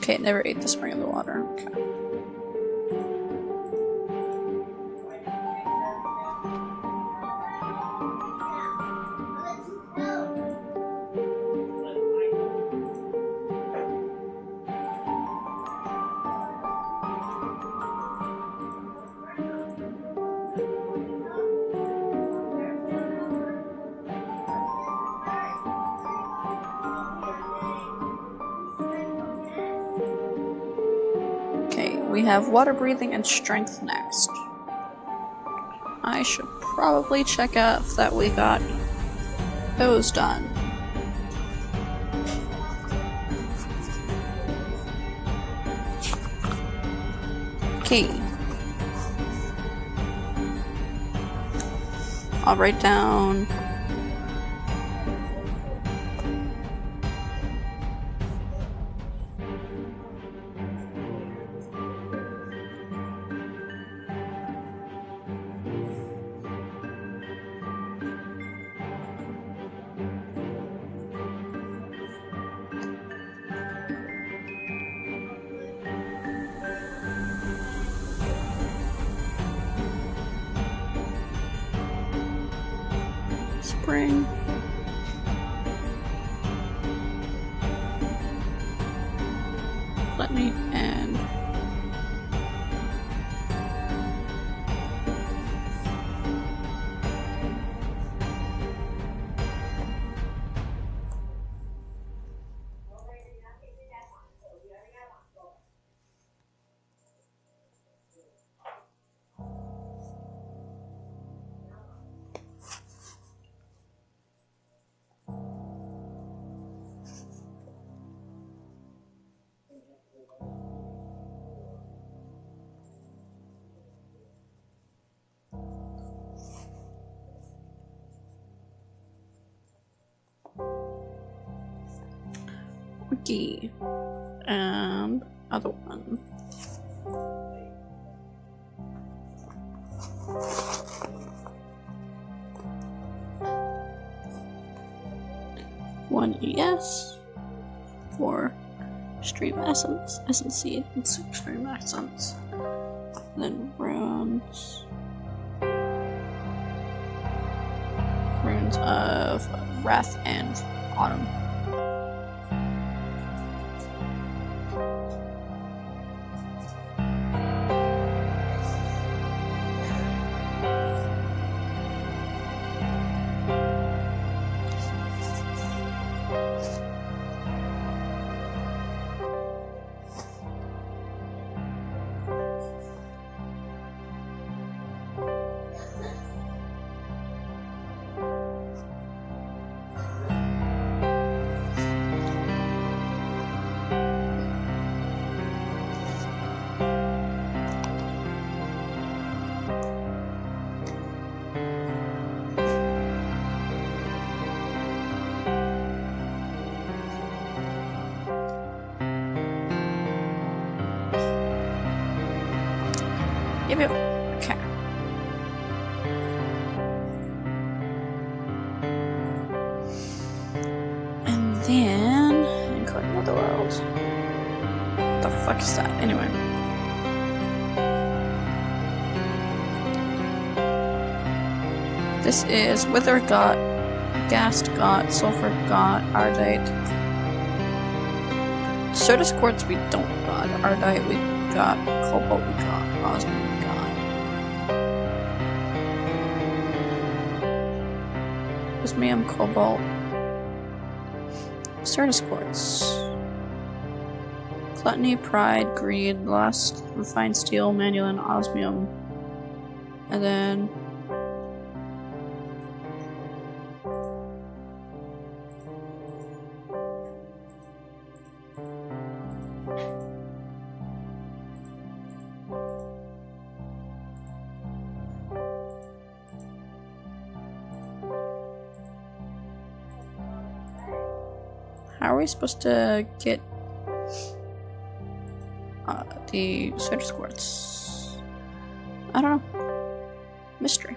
Okay, it never ate the spring and the water. Okay. We have water breathing and strength next. I should probably check out that we got those done. Okay. I'll write down spring. Gluttony and Wiki and other one. One ES for stream essence, seed, and stream essence. And then runes of Wrath and Autumn. Yep. Okay. And then including other worlds. What the fuck is that? Anyway. This is Wither got, Ghast got, Sulfur got, Ardite. Certus Quartz we don't got, Ardite we got, Cobalt we got, Osmium we got. Osmium, Cobalt, Certus Quartz, Gluttony, Pride, Greed, Lust, Refined Steel, Manulin, Osmium, and then how are we supposed to get the Certus Quartz? I don't know. Mystery.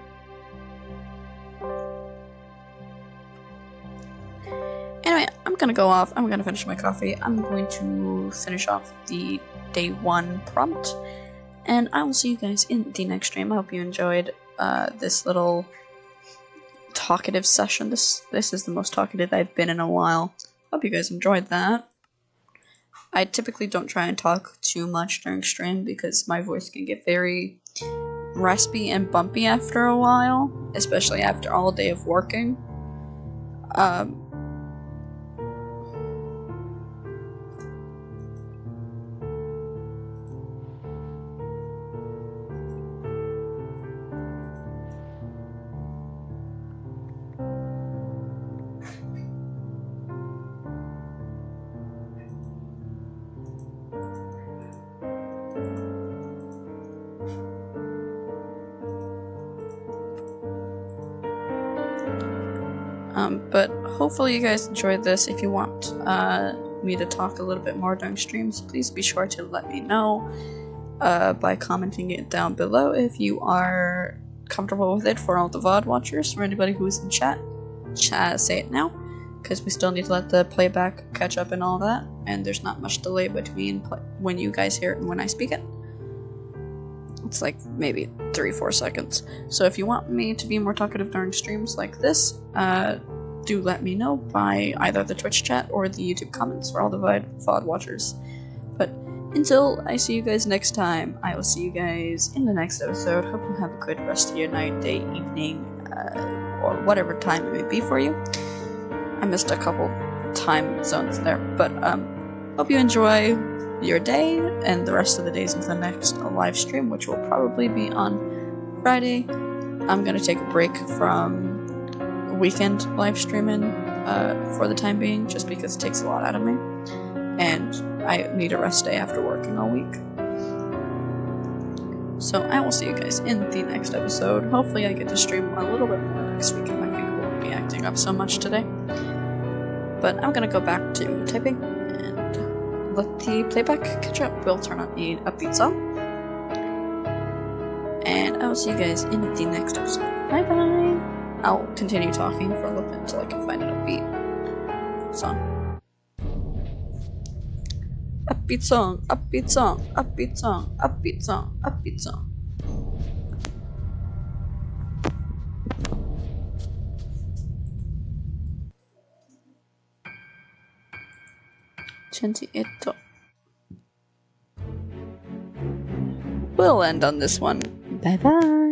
Anyway, I'm gonna go off. I'm gonna finish my coffee. I'm going to finish off the day 1 prompt. And I will see you guys in the next stream. I hope you enjoyed this little talkative session. This is the most talkative I've been in a while. Hope you guys enjoyed that. I typically don't try and talk too much during stream because my voice can get very raspy and bumpy after a while, especially after all day of working. But hopefully you guys enjoyed this. If you want me to talk a little bit more during streams, please be sure to let me know by commenting it down below if you are comfortable with it for all the VOD watchers. For anybody who's in chat, say it now, because we still need to let the playback catch up and all that, and there's not much delay between when you guys hear it and when I speak it. It's like maybe 3-4 seconds. So if you want me to be more talkative during streams like this, do let me know by either the Twitch chat or the YouTube comments for all the VOD watchers. But until I see you guys next time, I will see you guys in the next episode. Hope you have a good rest of your night, day, evening, or whatever time it may be for you. I missed a couple time zones there, but hope you enjoy your day and the rest of the days of the next live stream, which will probably be on Friday. I'm gonna take a break from weekend live streaming for the time being, just because it takes a lot out of me, and I need a rest day after working all week. So I will see you guys in the next episode. Hopefully I get to stream a little bit more next week, and my finger won't be acting up so much today. But I'm gonna go back to typing and let the playback catch up. We'll turn on the upbeat song. And I will see you guys in the next episode. Bye bye! I'll continue talking for a little bit until I can find an upbeat song. Upbeat song, upbeat song, upbeat song, upbeat song, upbeat song. 28. We'll end on this one. Bye bye.